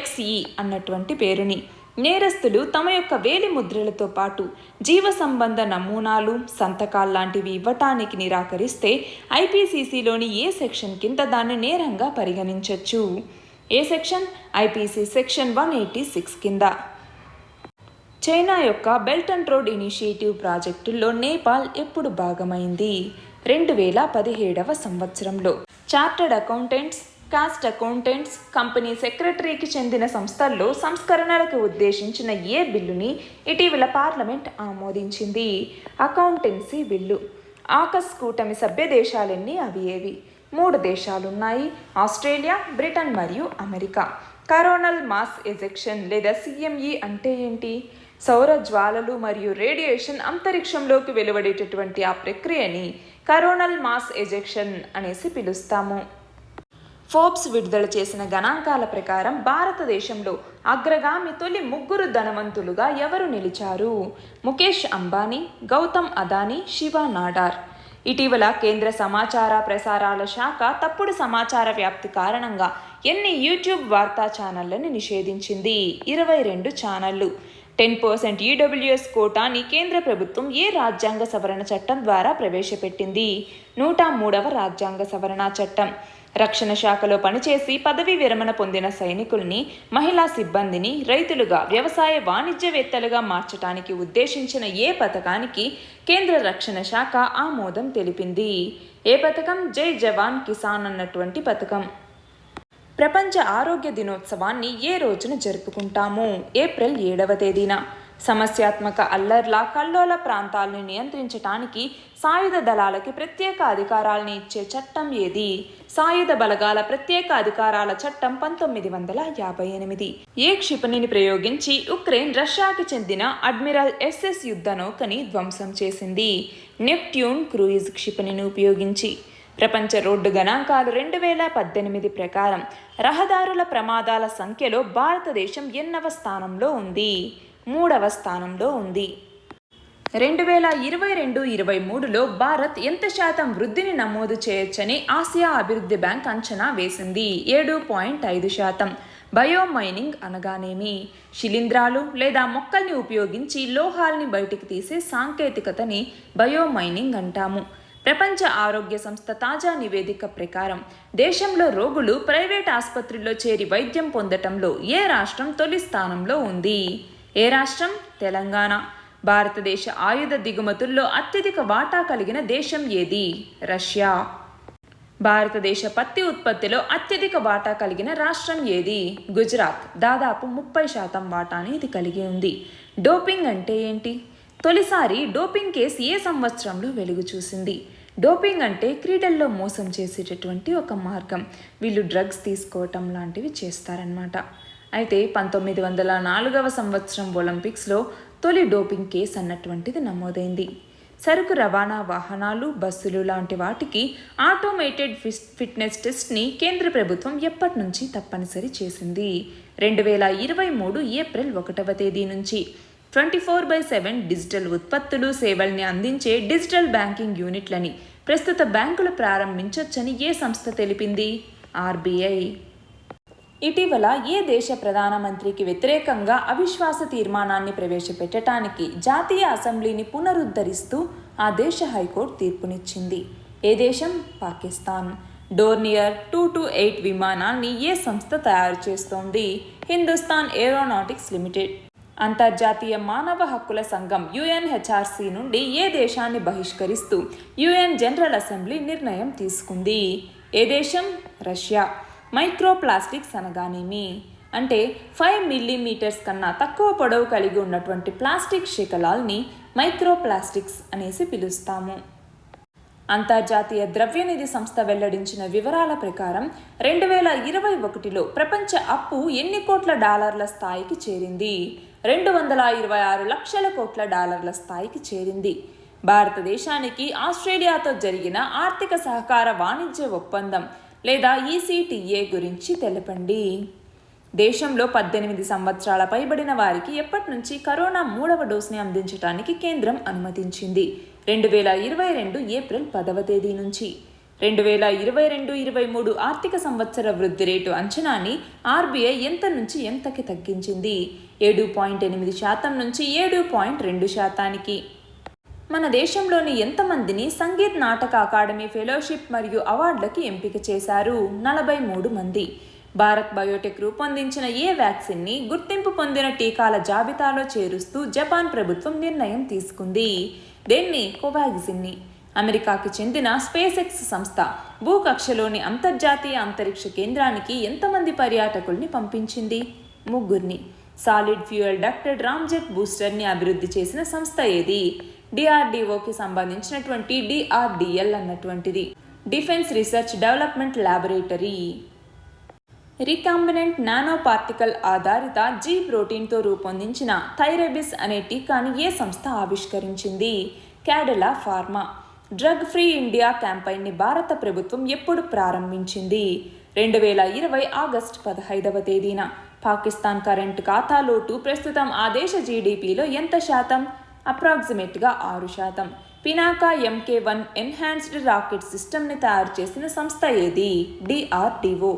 XE అన్నటువంటి పేరుని. నేరస్తులు తమ యొక్క వేలి ముద్రలతో పాటు జీవ సంబంధ నమూనాలు, సంతకాల్లాంటివి ఇవ్వటానికి నిరాకరిస్తే ఐపీసీలోని ఏ సెక్షన్ కింద దాన్ని నేరంగా పరిగణించవచ్చు? ఏ సెక్షన్? ఐపీసీ సెక్షన్ 186 కింద. చైనా యొక్క బెల్ట్ అండ్ రోడ్ ఇనిషియేటివ్ ప్రాజెక్టుల్లో నేపాల్ ఎప్పుడు భాగమైంది? 2017 సంవత్సరంలో. Chartered accountants, cost accountants, company సెక్రటరీకి చెందిన సంస్థల్లో సంస్కరణలకు ఉద్దేశించిన ఏ బిల్లుని ఇటీవల పార్లమెంట్ ఆమోదించింది? Accountancy bill. ఆకస్ కూటమి సభ్య దేశాలన్నీ అవి ఏవి? 3 దేశాలున్నాయి: ఆస్ట్రేలియా, బ్రిటన్ మరియు అమెరికా. కరోనల్ మాస్ ఎజెక్షన్ లేదా సిఎంఈ అంటే ఏంటి? సౌర జ్వాలలు మరియు రేడియేషన్ అంతరిక్షంలోకి వెలువడేటటువంటి ఆ ప్రక్రియని కరోనల్ మాస్ ఎజెక్షన్ అనేసి పిలుస్తాము. ఫోర్బ్స్ విడుదల చేసిన గణాంకాల ప్రకారం భారతదేశంలో అగ్రగామి తొలి 3 ధనవంతులుగా ఎవరు నిలిచారు? ముఖేష్ అంబానీ, గౌతమ్ అదానీ, శివ నాడార్. ఇటీవల కేంద్ర సమాచార ప్రసారాల శాఖ తప్పుడు సమాచార వ్యాప్తి కారణంగా ఎన్ని యూట్యూబ్ వార్తా ఛానళ్లను నిషేధించింది? 22 ఛానళ్లు. 10% ఈడబ్ల్యూఎస్ కోటాని కేంద్ర ప్రభుత్వం ఏ రాజ్యాంగ సవరణ చట్టం ద్వారా ప్రవేశపెట్టింది? 103వ రాజ్యాంగ సవరణ చట్టం. రక్షణ శాఖలో పనిచేసి పదవీ విరమణ పొందిన సైనికుల్ని, మహిళా సిబ్బందిని రైతులుగా, వ్యవసాయ వాణిజ్యవేత్తలుగా మార్చడానికి ఉద్దేశించిన ఏ పథకానికి కేంద్ర రక్షణ శాఖ ఆమోదం తెలిపింది? ఏ పథకం? జై జవాన్ కిసాన్ అన్నటువంటి పథకం. ప్రపంచ ఆరోగ్య దినోత్సవాన్ని ఏ రోజున జరుపుకుంటాము? ఏప్రిల్ 7వ తేదీన. సమస్యాత్మక అల్లర్ల, కల్లోల ప్రాంతాలను నియంత్రించటానికి సాయుధ దళాలకి ప్రత్యేక అధికారాలను ఇచ్చే చట్టం ఏది? సాయుధ బలగాల ప్రత్యేక అధికారాల చట్టం 1958. ఏ క్షిపణిని ప్రయోగించి ఉక్రెయిన్ రష్యాకి చెందిన అడ్మిరల్ ఎస్ఎస్ యుద్ధ నౌకని ధ్వంసం చేసింది? నెప్ట్యూన్ క్రూయిజ్ క్షిపణిని ఉపయోగించి. ప్రపంచ రోడ్డు గణాంకాలు 2018 ప్రకారం రహదారుల ప్రమాదాల సంఖ్యలో భారతదేశం ఎన్నవ స్థానంలో ఉంది? 3వ స్థానంలో ఉంది. 2022-23లో భారత్ ఎంత శాతం వృద్ధిని నమోదు చేయొచ్చని ఆసియా అభివృద్ధి బ్యాంక్ అంచనా వేసింది? 7.5%. బయోమైనింగ్ అనగానేమి? శిలీంధ్రాలు లేదా మొక్కల్ని ఉపయోగించి లోహాల్ని బయటికి తీసే సాంకేతికతని బయోమైనింగ్ అంటాము. ప్రపంచ ఆరోగ్య సంస్థ తాజా నివేదిక ప్రకారం దేశంలో రోగులు ప్రైవేట్ ఆసుపత్రుల్లో చేరి వైద్యం పొందటంలో ఏ రాష్ట్రం తొలి స్థానంలో ఉంది? ఏ రాష్ట్రం? తెలంగాణ. భారతదేశ ఆయుధ దిగుమతుల్లో అత్యధిక వాటా కలిగిన దేశం ఏది? రష్యా. భారతదేశ పత్తి ఉత్పత్తిలో అత్యధిక వాటా కలిగిన రాష్ట్రం ఏది? గుజరాత్. దాదాపు 30% వాటాని ఇది కలిగి ఉంది. డోపింగ్ అంటే ఏంటి? తొలిసారి డోపింగ్ కేసు ఏ సంవత్సరంలో వెలుగు చూసింది? డోపింగ్ అంటే క్రీడల్లో మోసం చేసేటటువంటి ఒక మార్గం. వీళ్ళు డ్రగ్స్ తీసుకోవటం లాంటివి చేస్తారనమాట. అయితే 1904వ సంవత్సరం ఒలింపిక్స్లో తొలి డోపింగ్ కేసు అన్నటువంటిది నమోదైంది. సరుకు రవాణా వాహనాలు, బస్సులు లాంటి వాటికి ఆటోమేటెడ్ ఫిట్నెస్ టెస్ట్ని కేంద్ర ప్రభుత్వం ఎప్పటి నుంచి తప్పనిసరి చేసింది? 2023 ఏప్రిల్ 1వ తేదీ నుంచి. 24/7 డిజిటల్ ఉత్పత్తులు, సేవల్ని అందించే డిజిటల్ బ్యాంకింగ్ యూనిట్లని ప్రస్తుత బ్యాంకులు ప్రారంభించొచ్చని ఏ సంస్థ తెలిపింది? ఆర్బీఐ. ఇటీవల ఏ దేశ ప్రధానమంత్రికి వ్యతిరేకంగా అవిశ్వాస తీర్మానాన్ని ప్రవేశపెట్టడానికి జాతీయ అసెంబ్లీని పునరుద్ధరిస్తూ ఆ దేశ హైకోర్టు తీర్పునిచ్చింది? ఏ దేశం? పాకిస్తాన్. డోర్నియర్ 228 విమానాన్ని ఏ సంస్థ తయారు చేస్తోంది? Hindustan aeronautics limited. అంతర్జాతీయ మానవ హక్కుల సంఘం యుఎన్హెచ్ఆర్సీ నుండి ఏ దేశాన్ని బహిష్కరిస్తూ యుఎన్ జనరల్ అసెంబ్లీ నిర్ణయం తీసుకుంది? ఏ దేశం? రష్యా. మైక్రోప్లాస్టిక్స్ అనగానేమి? అంటే 5 మిల్లీమీటర్స్ కన్నా తక్కువ పొడవు కలిగి ఉన్నటువంటి ప్లాస్టిక్ శకలాల్ని మైక్రోప్లాస్టిక్స్ అనేసి పిలుస్తాము. అంతర్జాతీయ ద్రవ్యనిధి సంస్థ వెల్లడించిన వివరాల ప్రకారం 2021లో ప్రపంచ అప్పు ఎన్ని కోట్ల డాలర్ల స్థాయికి చేరింది? 226 లక్షల కోట్ల డాలర్ల స్థాయికి చేరింది. భారతదేశానికి ఆస్ట్రేలియాతో జరిగిన ఆర్థిక సహకార వాణిజ్య ఒప్పందం లేదా ఈసీటీఏ గురించి తెలపండి. దేశంలో 18 సంవత్సరాల పైబడిన వారికి ఎప్పటి నుంచి కరోనా 3వ డోస్ని అందించడానికి కేంద్రం అనుమతించింది? 2022 ఏప్రిల్ 10వ తేదీ నుంచి. 2022-23 ఆర్థిక సంవత్సర వృద్ధి రేటు అంచనాని ఆర్బీఐ ఎంత నుంచి ఎంతకి తగ్గించింది? 7.8% నుంచి 7.2%. మన దేశంలోని ఎంతమందిని సంగీత్ నాటక అకాడమీ ఫెలోషిప్ మరియు అవార్డులకి ఎంపిక చేశారు? 43 మంది. భారత్ బయోటెక్ రూపొందించిన ఏ వ్యాక్సిన్ని గుర్తింపు పొందిన టీకాల జాబితాలో చేరుస్తూ జపాన్ ప్రభుత్వం నిర్ణయం తీసుకుంది? దేన్ని? కోవాక్సిన్ని. అమెరికాకి చెందిన స్పేస్ ఎక్స్ సంస్థ భూకక్షలోని అంతర్జాతీయ అంతరిక్ష కేంద్రానికి ఎంతమంది పర్యాటకుల్ని పంపించింది? 3. సాలిడ్ ఫ్యూయల్ డక్టెడ్ రామ్జెట్ బూస్టర్ని అభివృద్ధి చేసిన సంస్థ ఏది? డిఆర్డీఓకి సంబంధించినటువంటి డిఆర్డిఎల్ అన్నటువంటిది. Defence research development laboratory. Recombinant nano particle ఆధారిత జీ ప్రోటీన్తో రూపొందించిన థైరెబిస్ అనే టీకాని ఏ సంస్థ ఆవిష్కరించింది? Cadila pharma. Drug free India క్యాంపెయిన్ని భారత ప్రభుత్వం ఎప్పుడు ప్రారంభించింది? 2020 ఆగస్టు 15వ తేదీన. పాకిస్తాన్ కరెంట్ ఖాతా లోటు ప్రస్తుతం ఆ దేశ జీడీపీలో ఎంత శాతం? అప్రాక్సిమేట్గా 6%. పినాకా MK1 ఎన్హాన్స్డ్ రాకెట్ సిస్టమ్ని తయారు చేసిన సంస్థ ఏది? డిఆర్డీఓ.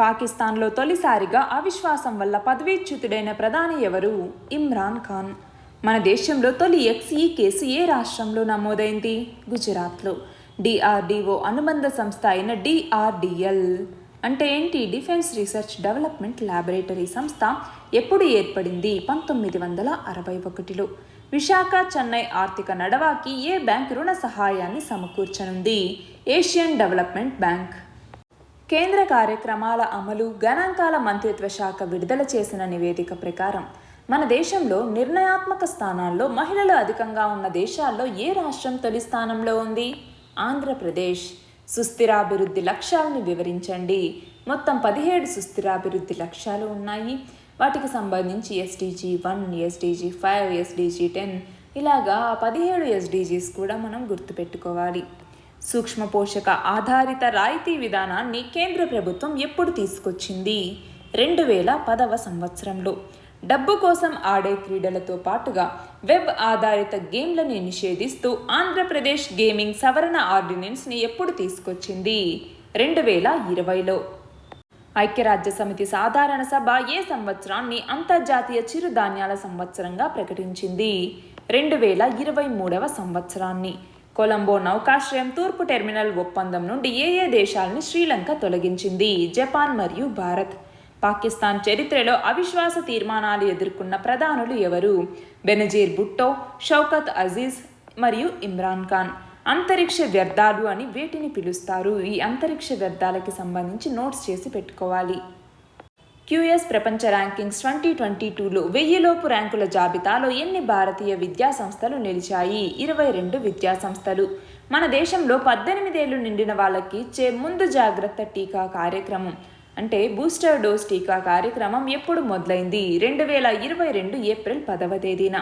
పాకిస్తాన్లో తొలిసారిగా అవిశ్వాసం వల్ల పదవీచ్యుతుడైన ప్రధాని ఎవరు? ఇమ్రాన్ ఖాన్. మన దేశంలో తొలి XE కేసు ఏ రాష్ట్రంలో నమోదైంది? గుజరాత్లో. డిఆర్డీఓ అనుబంధ సంస్థ అయిన డిఆర్డిఎల్ అంటే ఏంటి? డిఫెన్స్ రీసెర్చ్ డెవలప్మెంట్ ల్యాబొరేటరీ సంస్థ ఎప్పుడు ఏర్పడింది? 1961లో. విశాఖ చెన్నై ఆర్థిక నడవాకి ఏ బ్యాంక్ రుణ సహాయాన్ని సమకూర్చనుంది? Asian development bank. కేంద్ర కార్యక్రమాల అమలు గణాంకాల మంత్రిత్వ శాఖ విడుదల చేసిన నివేదిక ప్రకారం మన దేశంలో నిర్ణయాత్మక స్థానాల్లో మహిళలు అధికంగా ఉన్న దేశాల్లో ఏ రాష్ట్రం తొలి స్థానంలో ఉంది? ఆంధ్రప్రదేశ్. సుస్థిరాభివృద్ధి లక్ష్యాలను వివరించండి. మొత్తం 17 సుస్థిరాభివృద్ధి లక్ష్యాలు ఉన్నాయి. వాటికి సంబంధించి SDG 1, SDG 5, SDG 10 ఇలాగా 17 SDGs కూడా మనం గుర్తుపెట్టుకోవాలి. సూక్ష్మ పోషక ఆధారిత రాయితీ విధానాన్ని కేంద్ర ప్రభుత్వం ఎప్పుడు తీసుకొచ్చింది? 2010వ సంవత్సరంలో. డబ్బు కోసం ఆడే క్రీడలతో పాటుగా వెబ్ ఆధారిత గేమ్లను నిషేధిస్తూ ఆంధ్రప్రదేశ్ గేమింగ్ సవరణ ఆర్డినెన్స్ని ఎప్పుడు తీసుకొచ్చింది? 2020లో. ఐక్యరాజ్య సమితి సాధారణ సభ ఏ సంవత్సరాన్ని అంతర్జాతీయ చిరుధాన్యాల సంవత్సరంగా ప్రకటించింది? 2023వ సంవత్సరాన్ని. కొలంబో నౌకాశ్రయం తూర్పు టెర్మినల్ ఒప్పందం నుండి ఏ దేశాలని శ్రీలంక తొలగించింది? జపాన్ మరియు భారత్. పాకిస్తాన్ చరిత్రలో అవిశ్వాస తీర్మానాలు ఎదుర్కొన్న ప్రధానులు ఎవరు? బెనజీర్ భుట్టో, షౌకత్ అజీజ్ మరియు ఇమ్రాన్ ఖాన్. అంతరిక్ష వ్యర్థాలు అని వేటిని పిలుస్తారు? ఈ అంతరిక్ష వ్యర్థాలకి సంబంధించి నోట్స్ చేసి పెట్టుకోవాలి. QS ప్రపంచ ర్యాంకింగ్స్ 2022లో 1000 లోపు ర్యాంకుల జాబితాలో ఎన్ని భారతీయ విద్యా సంస్థలు నిలిచాయి? 22 విద్యా సంస్థలు. మన దేశంలో 18 ఏళ్లు నిండిన వాళ్ళకి ఇచ్చే ముందు జాగ్రత్త టీకా కార్యక్రమం అంటే బూస్టర్ డోస్ టీకా కార్యక్రమం ఎప్పుడు మొదలైంది? 2022 ఏప్రిల్ 10వ తేదీన.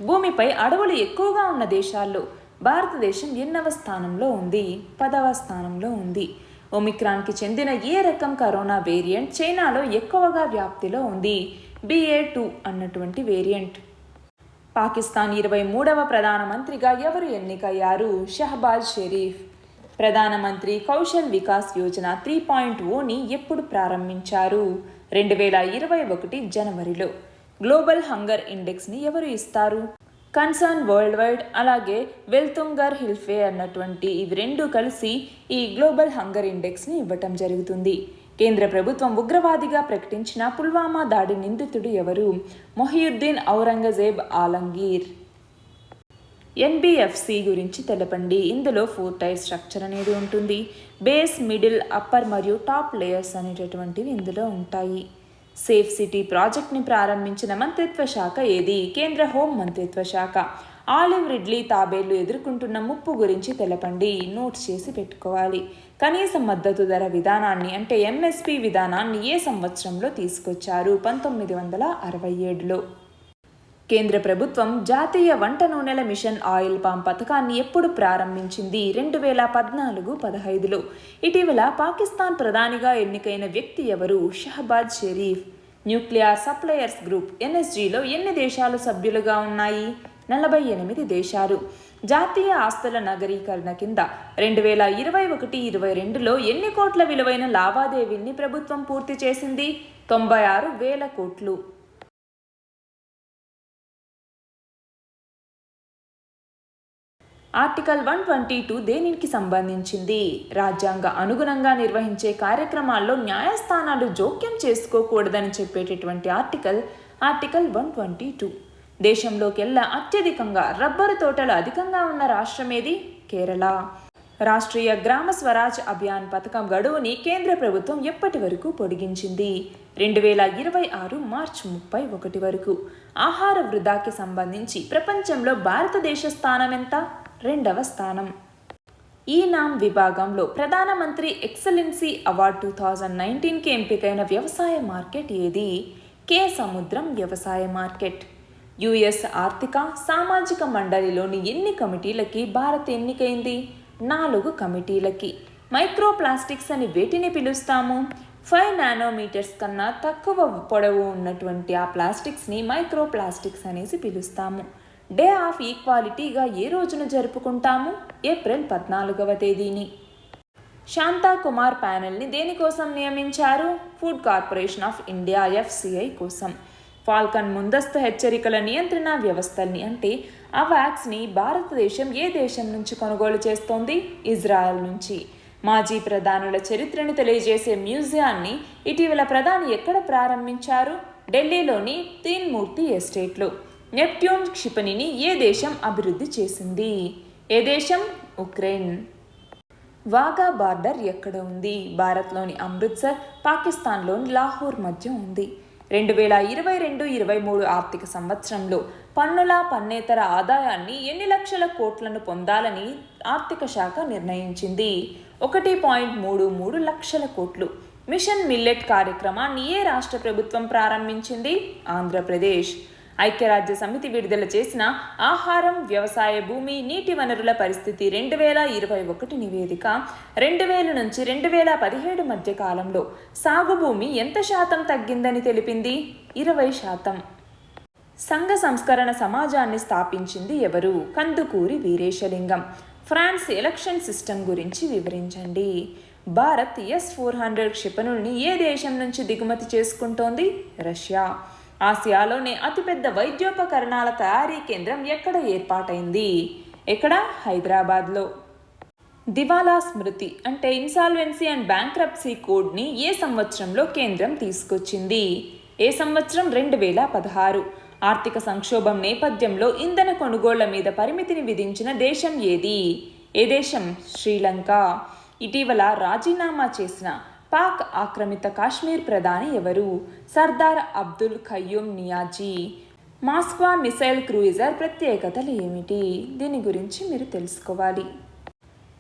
భూమిపై అడవులు ఎక్కువగా ఉన్న దేశాల్లో భారతదేశం ఎన్నవ స్థానంలో ఉంది? 10వ స్థానంలో ఉంది. ఒమిక్రాన్కి చెందిన ఏ రకం కరోనా వేరియంట్ చైనాలో ఎక్కువగా వ్యాప్తిలో ఉంది? BA.2 అన్నటువంటి వేరియంట్. పాకిస్తాన్ 23వ ప్రధానమంత్రిగా ఎవరు ఎన్నికయ్యారు? షహబాజ్ షరీఫ్. ప్రధానమంత్రి కౌశల్ వికాస్ యోజన 3.0ని ఎప్పుడు ప్రారంభించారు? 2021 జనవరిలో. గ్లోబల్ హంగర్ ఇండెక్స్ని ఎవరు ఇస్తారు? కన్సర్న్ వరల్డ్ వైడ్ అలాగే వెల్తుంగర్ హిల్ఫే అన్నటువంటి ఇవి రెండు కలిసి ఈ గ్లోబల్ హంగర్ ఇండెక్స్ని ఇవ్వటం జరుగుతుంది. కేంద్ర ప్రభుత్వం ఉగ్రవాదిగా ప్రకటించిన పుల్వామా దాడి నిందితుడు ఎవరు? మొహియుద్దీన్ ఔరంగజేబ్ ఆలంగీర్. NBFC గురించి తెలపండి. ఇందులో 4 టైర్ స్ట్రక్చర్ అనేది ఉంటుంది. బేస్, మిడిల్, అప్పర్ మరియు టాప్ లేయర్స్ అనేటటువంటివి ఇందులో ఉంటాయి. సేఫ్ సిటీ ప్రాజెక్ట్ని ప్రారంభించిన మంత్రిత్వ శాఖ ఏది? కేంద్ర హోం మంత్రిత్వ శాఖ. ఆలివ్ రిడ్లీ తాబేళ్లు ఎదుర్కొంటున్న ముప్పు గురించి తెలపండి. నోట్స్ చేసి పెట్టుకోవాలి. కనీస మద్దతు ధర విధానాన్ని అంటే MSP విధానాన్ని ఏ సంవత్సరంలో తీసుకొచ్చారు? 1967లో. కేంద్ర ప్రభుత్వం జాతీయ వంట నూనెల మిషన్ ఆయిల్ పామ్ పథకాన్ని ఎప్పుడు ప్రారంభించింది? 2014-15లో. ఇటీవల పాకిస్తాన్ ప్రధానిగా ఎన్నికైన వ్యక్తి ఎవరు? Shehbaz Sharif. Nuclear suppliers group NSGలో ఎన్ని దేశాలు సభ్యులుగా ఉన్నాయి? 48 దేశాలు. జాతీయ ఆస్తుల నగరీకరణ కింద 2021-22లో ఎన్ని కోట్ల విలువైన లావాదేవీల్ని ప్రభుత్వం పూర్తి చేసింది? 96,000 కోట్లు. ఆర్టికల్ 122 దేనికి సంబంధించింది? రాజ్యాంగ అనుగుణంగా నిర్వహించే కార్యక్రమాల్లో న్యాయస్థానాలు జోక్యం చేసుకోకూడదని చెప్పేటటువంటి ఆర్టికల్ 122. దేశంలోకెల్లా అత్యధికంగా రబ్బరు తోటలు అధికంగా ఉన్న రాష్ట్రం ఏది? కేరళ. రాష్ట్రీయ గ్రామ స్వరాజ్ అభియాన్ పథకం గడువుని కేంద్ర ప్రభుత్వం ఎప్పటి వరకు పొడిగించింది? 2026 మార్చి 31 వరకు. ఆహార వృధాకి సంబంధించి ప్రపంచంలో భారతదేశ స్థానం ఎంత? 2వ స్థానం. ఈనామ్ విభాగంలో ప్రధానమంత్రి ఎక్సలెన్సీ అవార్డు 2019కి ఎంపికైన వ్యవసాయ మార్కెట్ ఏది? కే సముద్రం వ్యవసాయ మార్కెట్. యుఎస్ ఆర్థిక సామాజిక మండలిలోని ఎన్ని కమిటీలకి భారత్ ఎన్నికైంది? 4 కమిటీలకి. మైక్రోప్లాస్టిక్స్ అని వేటిని పిలుస్తాము? 5 నానోమీటర్స్ కన్నా తక్కువ పొడవు ఉన్నటువంటి ఆ ప్లాస్టిక్స్ని మైక్రోప్లాస్టిక్స్ అనేసి పిలుస్తాము. డే ఆఫ్ ఈక్వాలిటీగా ఏ రోజున జరుపుకుంటాము? ఏప్రిల్ 14వ తేదీని. శాంతా కుమార్ ప్యానెల్ని దేనికోసం నియమించారు? Food corporation of India FCI కోసం. ఫాల్కన్ ముందస్తు హెచ్చరికల నియంత్రణ వ్యవస్థల్ని అంటే అవాక్స్ని భారతదేశం ఏ దేశం నుంచి కొనుగోలు చేస్తోంది? ఇజ్రాయెల్ నుంచి. మాజీ ప్రధానుల చరిత్రను తెలియజేసే మ్యూజియాన్ని ఇటీవల ప్రధాని ఎక్కడ ప్రారంభించారు? ఢిల్లీలోని తీన్మూర్తి ఎస్టేట్లో. నెప్ట్యూన్ క్షిపణిని ఏ దేశం అభివృద్ధి చేసింది? ఏ దేశం? ఉక్రెయిన్. వాఘా బార్డర్ ఎక్కడ ఉంది? భారత్లోని అమృత్సర్, పాకిస్తాన్లోని లాహోర్ మధ్య ఉంది. 2022-23 ఆర్థిక సంవత్సరంలో పన్నుల పన్నేతర ఆదాయాన్ని ఎన్ని లక్షల కోట్లను పొందాలని ఆర్థిక శాఖ నిర్ణయించింది? 1.33 లక్షల కోట్లు. మిషన్ మిల్లెట్ కార్యక్రమాన్ని ఏ రాష్ట్ర ప్రభుత్వం ప్రారంభించింది? ఆంధ్రప్రదేశ్. ఐక్యరాజ్య సమితి విడుదల చేసిన ఆహారం, వ్యవసాయ భూమి, నీటి వనరుల పరిస్థితి 2021 నివేదిక 2000 నుంచి 2017 మధ్య కాలంలో సాగు భూమి ఎంత శాతం తగ్గిందని తెలిపింది? 20%. సంఘ సంస్కరణ సమాజాన్ని స్థాపించింది ఎవరు? Kandukuri Veeresalingam. France election system గురించి వివరించండి. భారత్ S-400 క్షిపణుల్ని ఏ దేశం నుంచి దిగుమతి చేసుకుంటోంది? రష్యా. ఆసియాలోనే అతిపెద్ద వైద్యోపకరణాల తయారీ కేంద్రం ఎక్కడ ఏర్పాటైంది? ఎక్కడ? హైదరాబాద్లో. దివాలా స్మృతి అంటే ఇన్సాల్వెన్సీ అండ్ బ్యాంక్రప్సీ కోడ్ని ఏ సంవత్సరంలో కేంద్రం తీసుకొచ్చింది? ఏ సంవత్సరం? 2016. ఆర్థిక సంక్షోభం నేపథ్యంలో ఇంధన కొనుగోళ్ల మీద పరిమితిని విధించిన దేశం ఏది? ఏ దేశం? శ్రీలంక. ఇటీవల రాజీనామా చేసిన పాక్ ఆక్రమిత కాశ్మీర్ ప్రధాని ఎవరు? సర్దార్ అబ్దుల్ ఖయ్యూమ్ నియాజీ. మాస్క్వా మిసైల్ క్రూయిజర్ ప్రత్యేకతలు ఏమిటి? దీని గురించి మీరు తెలుసుకోవాలి.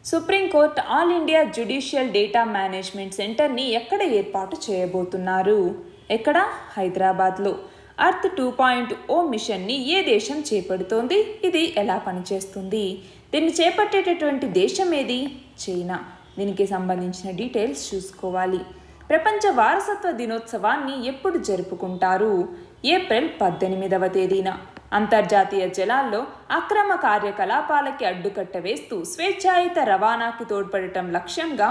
Supreme court all India judicial data management సెంటర్ని ఎక్కడ ఏర్పాటు చేయబోతున్నారు? ఎక్కడ? హైదరాబాద్లో. అర్త్ 2.0 మిషన్ని ఏ దేశం చేపడుతోంది? ఇది ఎలా పనిచేస్తుంది? దీన్ని చేపట్టేటటువంటి దేశం ఏది? చైనా. దీనికి సంబంధించిన డీటెయిల్స్ చూసుకోవాలి. ప్రపంచ వారసత్వ దినోత్సవాన్ని ఎప్పుడు జరుపుకుంటారు? ఏప్రిల్ 18వ తేదీన. అంతర్జాతీయ జలాల్లో అక్రమ కార్యకలాపాలకి అడ్డుకట్ట వేస్తూ స్వేచ్ఛాయుత రవాణాకి తోడ్పడటం లక్ష్యంగా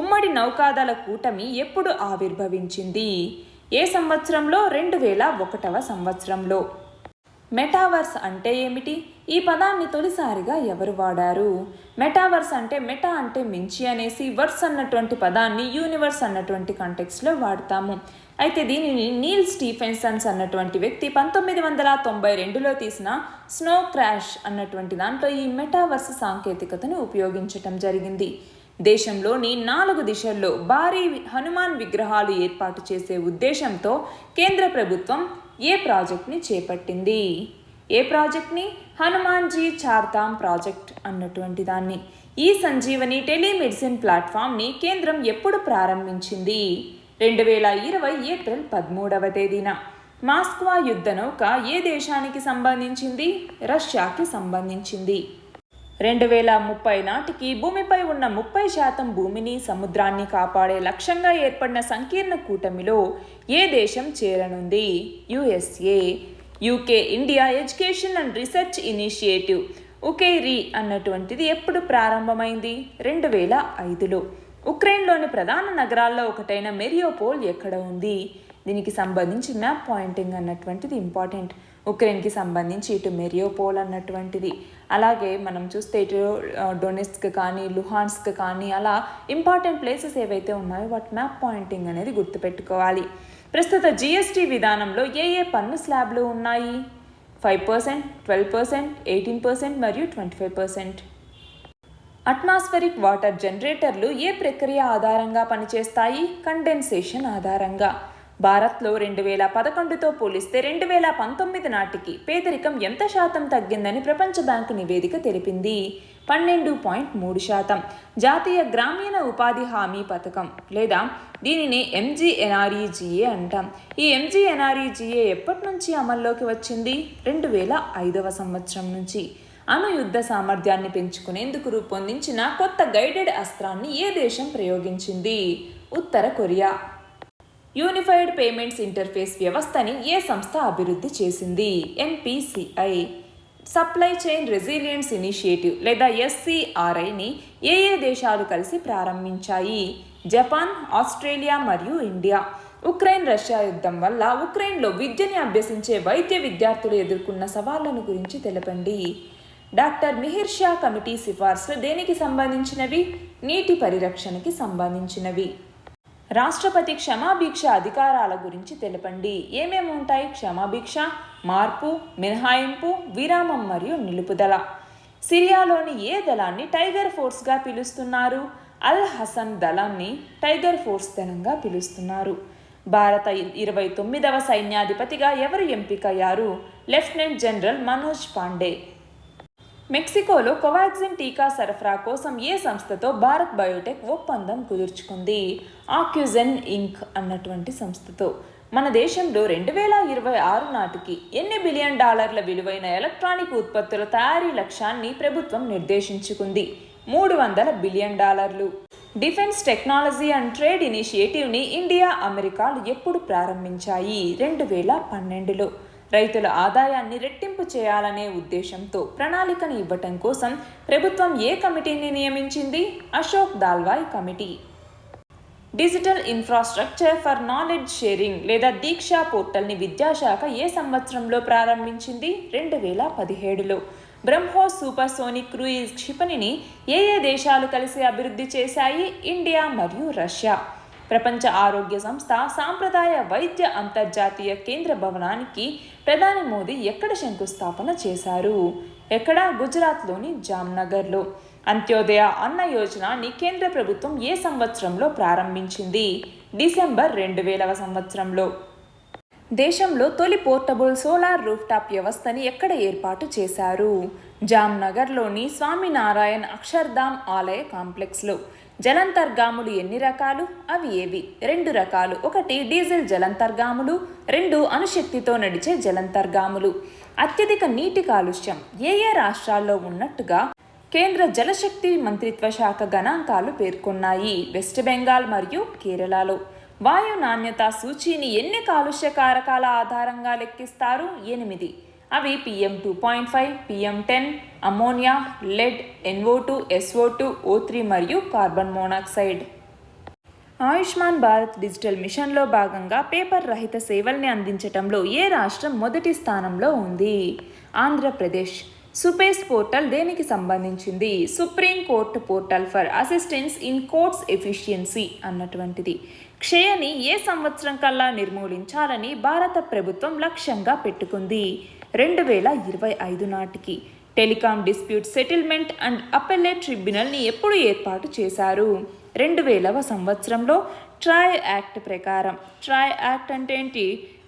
ఉమ్మడి నౌకాదళ కూటమి ఎప్పుడు ఆవిర్భవించింది? ఏ సంవత్సరంలో? 2001వ సంవత్సరంలో. మెటావర్స్ అంటే ఏమిటి? ఈ పదాన్ని తొలిసారిగా ఎవరు వాడారు? మెటావర్స్ అంటే మెటా అంటే మించి అనేసి, వర్స్ అన్నటువంటి పదాన్ని యూనివర్స్ అన్నటువంటి కాంటెక్స్లో వాడతాము. అయితే దీనిని నీల్ స్టీఫెన్సన్స్ అన్నటువంటి వ్యక్తి 1992లో తీసిన స్నో క్రాష్ అన్నటువంటి దాంట్లో ఈ మెటావర్స్ సాంకేతికతను ఉపయోగించటం జరిగింది. దేశంలోని 4 దిశల్లో భారీ హనుమాన్ విగ్రహాలు ఏర్పాటు చేసే ఉద్దేశంతో కేంద్ర ప్రభుత్వం ఏ ప్రాజెక్ట్ని చేపట్టింది? ఏ ప్రాజెక్ట్ని? హనుమాన్జీ చార్ధామ్ ప్రాజెక్ట్ అన్నటువంటి దాన్ని. ఈ సంజీవని టెలిమెడిసిన్ ప్లాట్ఫామ్ని కేంద్రం ఎప్పుడు ప్రారంభించింది? 2020 ఏప్రిల్ 13వ తేదీన. మాస్క్వా యుద్ధ నౌక ఏ దేశానికి సంబంధించింది? రష్యాకి సంబంధించింది. 2030 నాటికి భూమిపై ఉన్న 30% భూమిని, సముద్రాన్ని కాపాడే లక్ష్యంగా ఏర్పడిన సంకీర్ణ కూటమిలో ఏ దేశం చేరనుంది? USA. UK India education and research initiative UKIERI అన్నటువంటిది ఎప్పుడు ప్రారంభమైంది? 2005లో. ఉక్రెయిన్లోని ప్రధాన నగరాల్లో ఒకటైన మెరియోపోల్ ఎక్కడ ఉంది? దీనికి సంబంధించి మ్యాప్ పాయింటింగ్ అన్నటువంటిది ఇంపార్టెంట్. ఉక్రెయిన్కి సంబంధించి ఇటు మెరియోపోల్ అన్నటువంటిది, అలాగే మనం చూస్తే ఇటు డొనెట్స్క్ కానీ లుహాన్స్క్ కానీ అలా ఇంపార్టెంట్ ప్లేసెస్ ఏవైతే ఉన్నాయో వాటి మ్యాప్ పాయింటింగ్ అనేది గుర్తుపెట్టుకోవాలి. ప్రస్తుత జిఎస్టీ విధానంలో ఏ పన్ను స్లాబ్లు ఉన్నాయి? 5%, 12%, 18% మరియు 25%. అట్మాస్ఫరిక్ వాటర్ జనరేటర్లు ఏ ప్రక్రియ ఆధారంగా పనిచేస్తాయి? కండెన్సేషన్ ఆధారంగా. భారత్లో 2011తో పోలిస్తే 2019 నాటికి పేదరికం ఎంత శాతం తగ్గిందని ప్రపంచ బ్యాంకు నివేదిక తెలిపింది? 12.3%. జాతీయ గ్రామీణ ఉపాధి హామీ పథకం లేదా దీనిని ఎంజీఎన్ఆర్ఈజీఏ అంటాం. ఈ ఎంజీఎన్ఆర్ఈజీఏ ఎప్పటి నుంచి అమల్లోకి వచ్చింది? 2005వ సంవత్సరం నుంచి. అణు యుద్ధ సామర్థ్యాన్ని పెంచుకునేందుకు రూపొందించిన కొత్త గైడెడ్ అస్త్రాన్ని ఏ దేశం ప్రయోగించింది? ఉత్తర కొరియా. యూనిఫైడ్ పేమెంట్స్ ఇంటర్ఫేస్ వ్యవస్థని ఏ సంస్థ అభివృద్ధి చేసింది? NPCI. Supply chain resilience initiative లేదా ఎస్సిఆర్ఐని ఏ దేశాలు కలిసి ప్రారంభించాయి? జపాన్, ఆస్ట్రేలియా మరియు ఇండియా. ఉక్రెయిన్ రష్యా యుద్ధం వల్ల ఉక్రెయిన్లో విద్యని అభ్యసించే వైద్య విద్యార్థులు ఎదుర్కొన్న సవాళ్లను గురించి తెలపండి. డాక్టర్ మిహిర్ షా కమిటీ సిఫార్సులు దేనికి సంబంధించినవి? నీటి పరిరక్షణకి సంబంధించినవి. రాష్ట్రపతి క్షమాభిక్ష అధికారాల గురించి తెలపండి. ఏమేమి ఉంటాయి? క్షమాభిక్ష, మార్పు, మినహాయింపు, విరామం మరియు నిలుపుదల. సిరియాలోని ఏ దళాన్ని టైగర్ ఫోర్స్గా పిలుస్తున్నారు? అల్ హసన్ దళాన్ని టైగర్ ఫోర్స్ దళంగా పిలుస్తున్నారు. భారత 29వ సైన్యాధిపతిగా ఎవరు ఎంపికయ్యారు? Lieutenant general Manoj Pande. మెక్సికోలో కోవాక్సిన్ టీకా సరఫరా కోసం ఏ సంస్థతో భారత్ బయోటెక్ ఒప్పందం కుదుర్చుకుంది? ఆక్యుజెన్ ఇంక్ అన్నటువంటి సంస్థతో. మన దేశంలో 2026 నాటికి ఎన్ని $1 బిలియన్ విలువైన ఎలక్ట్రానిక్ ఉత్పత్తుల తయారీ లక్ష్యాన్ని ప్రభుత్వం నిర్దేశించుకుంది? $300 billion. Defence technology and trade ఇనిషియేటివ్ని ఇండియా, అమెరికాలు ఎప్పుడు ప్రారంభించాయి? 2012లో. రైతుల ఆదాయాన్ని రెట్టింపు చేయాలనే ఉద్దేశంతో ప్రణాళికను ఇవ్వటం కోసం ప్రభుత్వం ఏ కమిటీని నియమించింది? Ashok Dalwai committee. Digital infrastructure for knowledge sharing లేదా దీక్షా పోర్టల్ని విద్యాశాఖ ఏ సంవత్సరంలో ప్రారంభించింది? 2017లో. బ్రహ్మోస్ సూపర్సోనిక్ క్రూయిజ్ క్షిపణిని ఏ దేశాలు కలిసి అభివృద్ధి చేశాయి? ఇండియా మరియు రష్యా. ప్రపంచ ఆరోగ్య సంస్థ సాంప్రదాయ వైద్య అంతర్జాతీయ కేంద్ర భవనానికి ప్రధాని మోదీ ఎక్కడ శంకుస్థాపన చేశారు? ఎక్కడ? గుజరాత్లోని జామ్నగర్లో. అంత్యోదయ అన్న యోజనని కేంద్ర ప్రభుత్వం ఏ సంవత్సరంలో ప్రారంభించింది? డిసెంబర్ 2000వ సంవత్సరంలో. దేశంలో తొలి పోర్టబుల్ సోలార్ రూఫ్టాప్ వ్యవస్థని ఎక్కడ ఏర్పాటు చేశారు? జామ్నగర్లోని స్వామినారాయణ్ అక్షర్ధామ్ ఆలయ కాంప్లెక్స్లో. జలంతర్గాములు ఎన్ని రకాలు? అవి ఏవి? 2 రకాలు. 1 డీజిల్ జలంతర్గాములు, 2 అణుశక్తితో నడిచే జలంతర్గాములు. అత్యధిక నీటి కాలుష్యం ఏ రాష్ట్రాల్లో ఉన్నట్టుగా కేంద్ర జలశక్తి మంత్రిత్వ శాఖ గణాంకాలు పేర్కొన్నాయి? వెస్ట్ బెంగాల్ మరియు కేరళలో. వాయు నాణ్యత సూచీని ఎన్ని కాలుష్య కారకాల ఆధారంగా లెక్కిస్తారు? 8. అవి PM 2.5, PM 10, ammonia, lead, NO2, SO2, O3 మరియు carbon monoxide. Ayushman Bharat digital మిషన్లో భాగంగా పేపర్ రహిత సేవల్ని అందించటంలో ఏ రాష్ట్రం మొదటి స్థానంలో ఉంది? ఆంధ్రప్రదేశ్. సుపేస్ పోర్టల్ దేనికి సంబంధించింది? Supreme court portal for assistance in courts efficiency అన్నటువంటిది. క్షయని ఏ సంవత్సరం కల్లా నిర్మూలించాలని భారత ప్రభుత్వం లక్ష్యంగా పెట్టుకుంది? 2025 నాటికి. Telecom dispute settlement and appellate ట్రిబ్యునల్ని ఎప్పుడు ఏర్పాటు చేశారు? 2000వ సంవత్సరంలో. ట్రాయ్ యాక్ట్ ప్రకారం. ట్రాయ్ యాక్ట్ అంటే ఏంటి?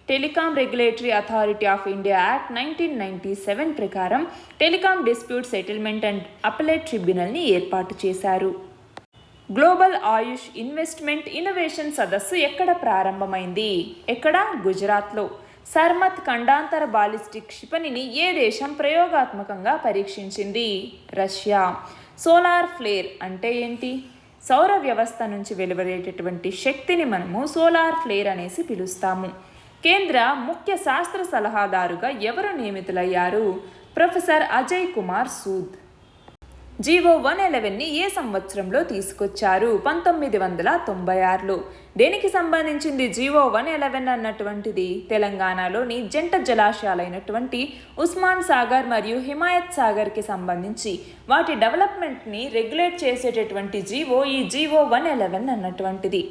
Telecom regulatory authority of India act 1997 ప్రకారం telecom dispute settlement and appellate ట్రిబ్యునల్ని ఏర్పాటు చేశారు. గ్లోబల్ ఆయుష్ ఇన్వెస్ట్మెంట్ ఇన్నోవేషన్ సదస్సు ఎక్కడ ప్రారంభమైంది? ఎక్కడ? గుజరాత్లో. సర్మత్ ఖండాంతర బాలిస్టిక్ క్షిపణిని ఏ దేశం ప్రయోగాత్మకంగా పరీక్షించింది? రష్యా. సోలార్ ఫ్లేర్ అంటే ఏంటి? సౌర వ్యవస్థ నుంచి వెలువడేటటువంటి శక్తిని మనము సోలార్ ఫ్లేర్ అనేసి పిలుస్తాము. కేంద్ర ముఖ్య శాస్త్ర సలహాదారుగా ఎవరు నియమితులయ్యారు? ప్రొఫెసర్ అజయ్ కుమార్ సూద్. జీవో 111ని ఏ సంవత్సరంలో తీసుకొచ్చారు? 1996లో. దేనికి సంబంధించింది జీవో 111 అన్నటువంటిది? తెలంగాణలోని జంట జలాశయాలైనటువంటి ఉస్మాన్ సాగర్ మరియు హిమాయత్ సాగర్కి సంబంధించి వాటి డెవలప్మెంట్ని రెగ్యులేట్ చేసేటటువంటి జీవో ఈ జీవో 111 అన్నటువంటిది.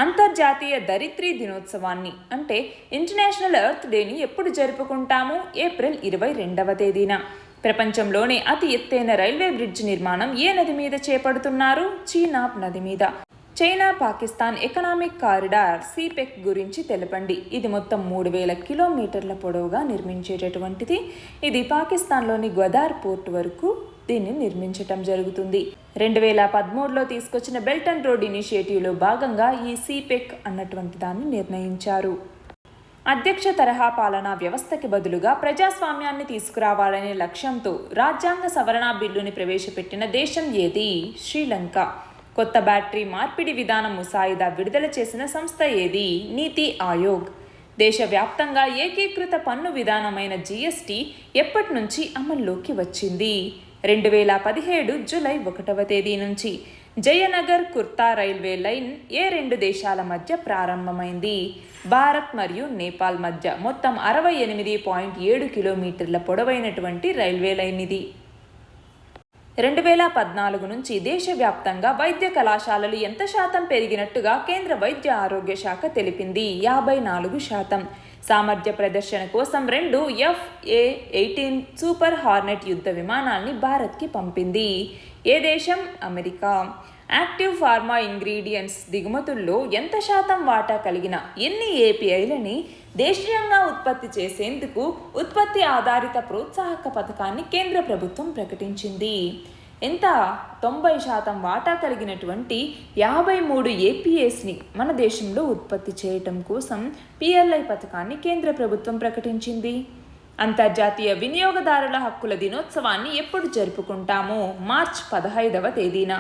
అంతర్జాతీయ ధరిత్రీ దినోత్సవాన్ని అంటే ఇంటర్నేషనల్ ఎర్త్ డేని ఎప్పుడు జరుపుకుంటాము? ఏప్రిల్ 22వ తేదీన. ప్రపంచంలోనే అతి ఎత్తైన రైల్వే బ్రిడ్జ్ నిర్మాణం ఏ నది మీద చేపడుతున్నారు? చీనాబ్ నది మీద. చైనా పాకిస్తాన్ ఎకనామిక్ కారిడార్ సిపెక్ గురించి తెలపండి. ఇది మొత్తం 3000 కిలోమీటర్ల పొడవుగా నిర్మించేటటువంటిది. ఇది పాకిస్తాన్లోని గ్వదార్ పోర్ట్ వరకు దీన్ని నిర్మించటం జరుగుతుంది. 2013లో తీసుకొచ్చిన బెల్ట్ అండ్ రోడ్ ఇనిషియేటివ్లో భాగంగా ఈ సిపెక్ అన్నటువంటి దాన్ని నిర్ణయించారు. అధ్యక్ష తరహా పాలనా వ్యవస్థకి బదులుగా ప్రజాస్వామ్యాన్ని తీసుకురావాలనే లక్ష్యంతో రాజ్యాంగ సవరణ బిల్లుని ప్రవేశపెట్టిన దేశం ఏది? శ్రీలంక. కొత్త బ్యాటరీ మార్పిడి విధానం ముసాయిదా విడుదల చేసిన సంస్థ ఏది? నీతి ఆయోగ్. దేశవ్యాప్తంగా ఏకీకృత పన్ను విధానమైన జీఎస్టీ ఎప్పటి నుంచి అమల్లోకి వచ్చింది? 2017 జూలై 1వ తేదీ నుంచి. జయనగర్ కుర్తా రైల్వే లైన్ ఏ రెండు దేశాల మధ్య ప్రారంభమైంది? భారత్ మరియు నేపాల్ మధ్య. మొత్తం 68.7 కిలోమీటర్ల పొడవైనటువంటి రైల్వే లైన్ ఇది. 2014 నుంచి దేశవ్యాప్తంగా వైద్య కళాశాలలు ఎంత శాతం పెరిగినట్టుగా కేంద్ర వైద్య ఆరోగ్య శాఖ తెలిపింది? 54%. సామర్థ్య ప్రదర్శన కోసం 2 F/A-18 సూపర్ హార్నెట్ యుద్ధ విమానాల్ని భారత్కి పంపింది. ఏ దేశం? అమెరికా. యాక్టివ్ ఫార్మా ఇంగ్రీడియంట్స్ దిగుమతుల్లో ఎంత శాతం వాటా కలిగిన ఎన్ని ఏపీఐలని దేశీయంగా ఉత్పత్తి చేసేందుకు ఉత్పత్తి ఆధారిత ప్రోత్సాహక పథకాన్ని కేంద్ర ప్రభుత్వం ప్రకటించింది? ఎంత? 90% వాటా కలిగినటువంటి 53 ఏపీఎస్ని మన దేశంలో ఉత్పత్తి చేయటం కోసం పిఎల్ఐ పథకాన్ని కేంద్ర ప్రభుత్వం ప్రకటించింది. అంతర్జాతీయ వినియోగదారుల హక్కుల దినోత్సవాన్ని ఎప్పుడు జరుపుకుంటాము? మార్చి 15వ తేదీన.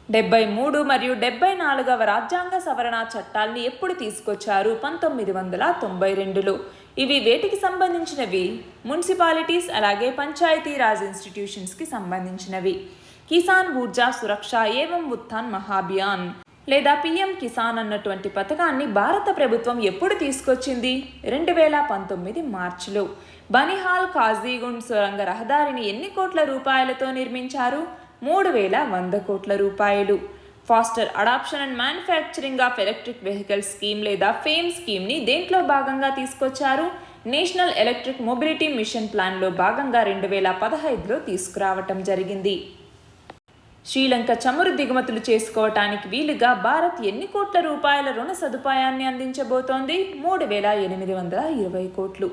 73 మరియు 74వ రాజ్యాంగ సవరణ చట్టాల్ని ఎప్పుడు తీసుకొచ్చారు? 1992లో. ఇవి వేటికి సంబంధించినవి? మున్సిపాలిటీస్ అలాగే పంచాయతీరాజ్ ఇన్స్టిట్యూషన్స్కి సంబంధించినవి. కిసాన్ ఊర్జా సురక్ష ఏవం ఉత్థాన్ మహాభియాన్ లేదా పిఎం కిసాన్ అన్నటువంటి పథకాన్ని భారత ప్రభుత్వం ఎప్పుడు తీసుకొచ్చింది? 2019 మార్చిలో. బనిహాల్ కాజీగుండ్ సొరంగ రహదారిని ఎన్ని కోట్ల రూపాయలతో నిర్మించారు? 3100 కోట్ల రూపాయలు. Faster adoption and manufacturing of electric vehicle scheme లేదా ఫేమ్ స్కీమ్ని దేంట్లో భాగంగా తీసుకొచ్చారు? నేషనల్ ఎలక్ట్రిక్ మొబిలిటీ మిషన్ ప్లాన్లో భాగంగా 2015లో తీసుకురావటం జరిగింది. శ్రీలంక చమురు దిగుమతులు చేసుకోవటానికి వీలుగా భారత్ ఎన్ని కోట్ల రూపాయల రుణ సదుపాయాన్ని అందించబోతోంది? 3820 కోట్లు.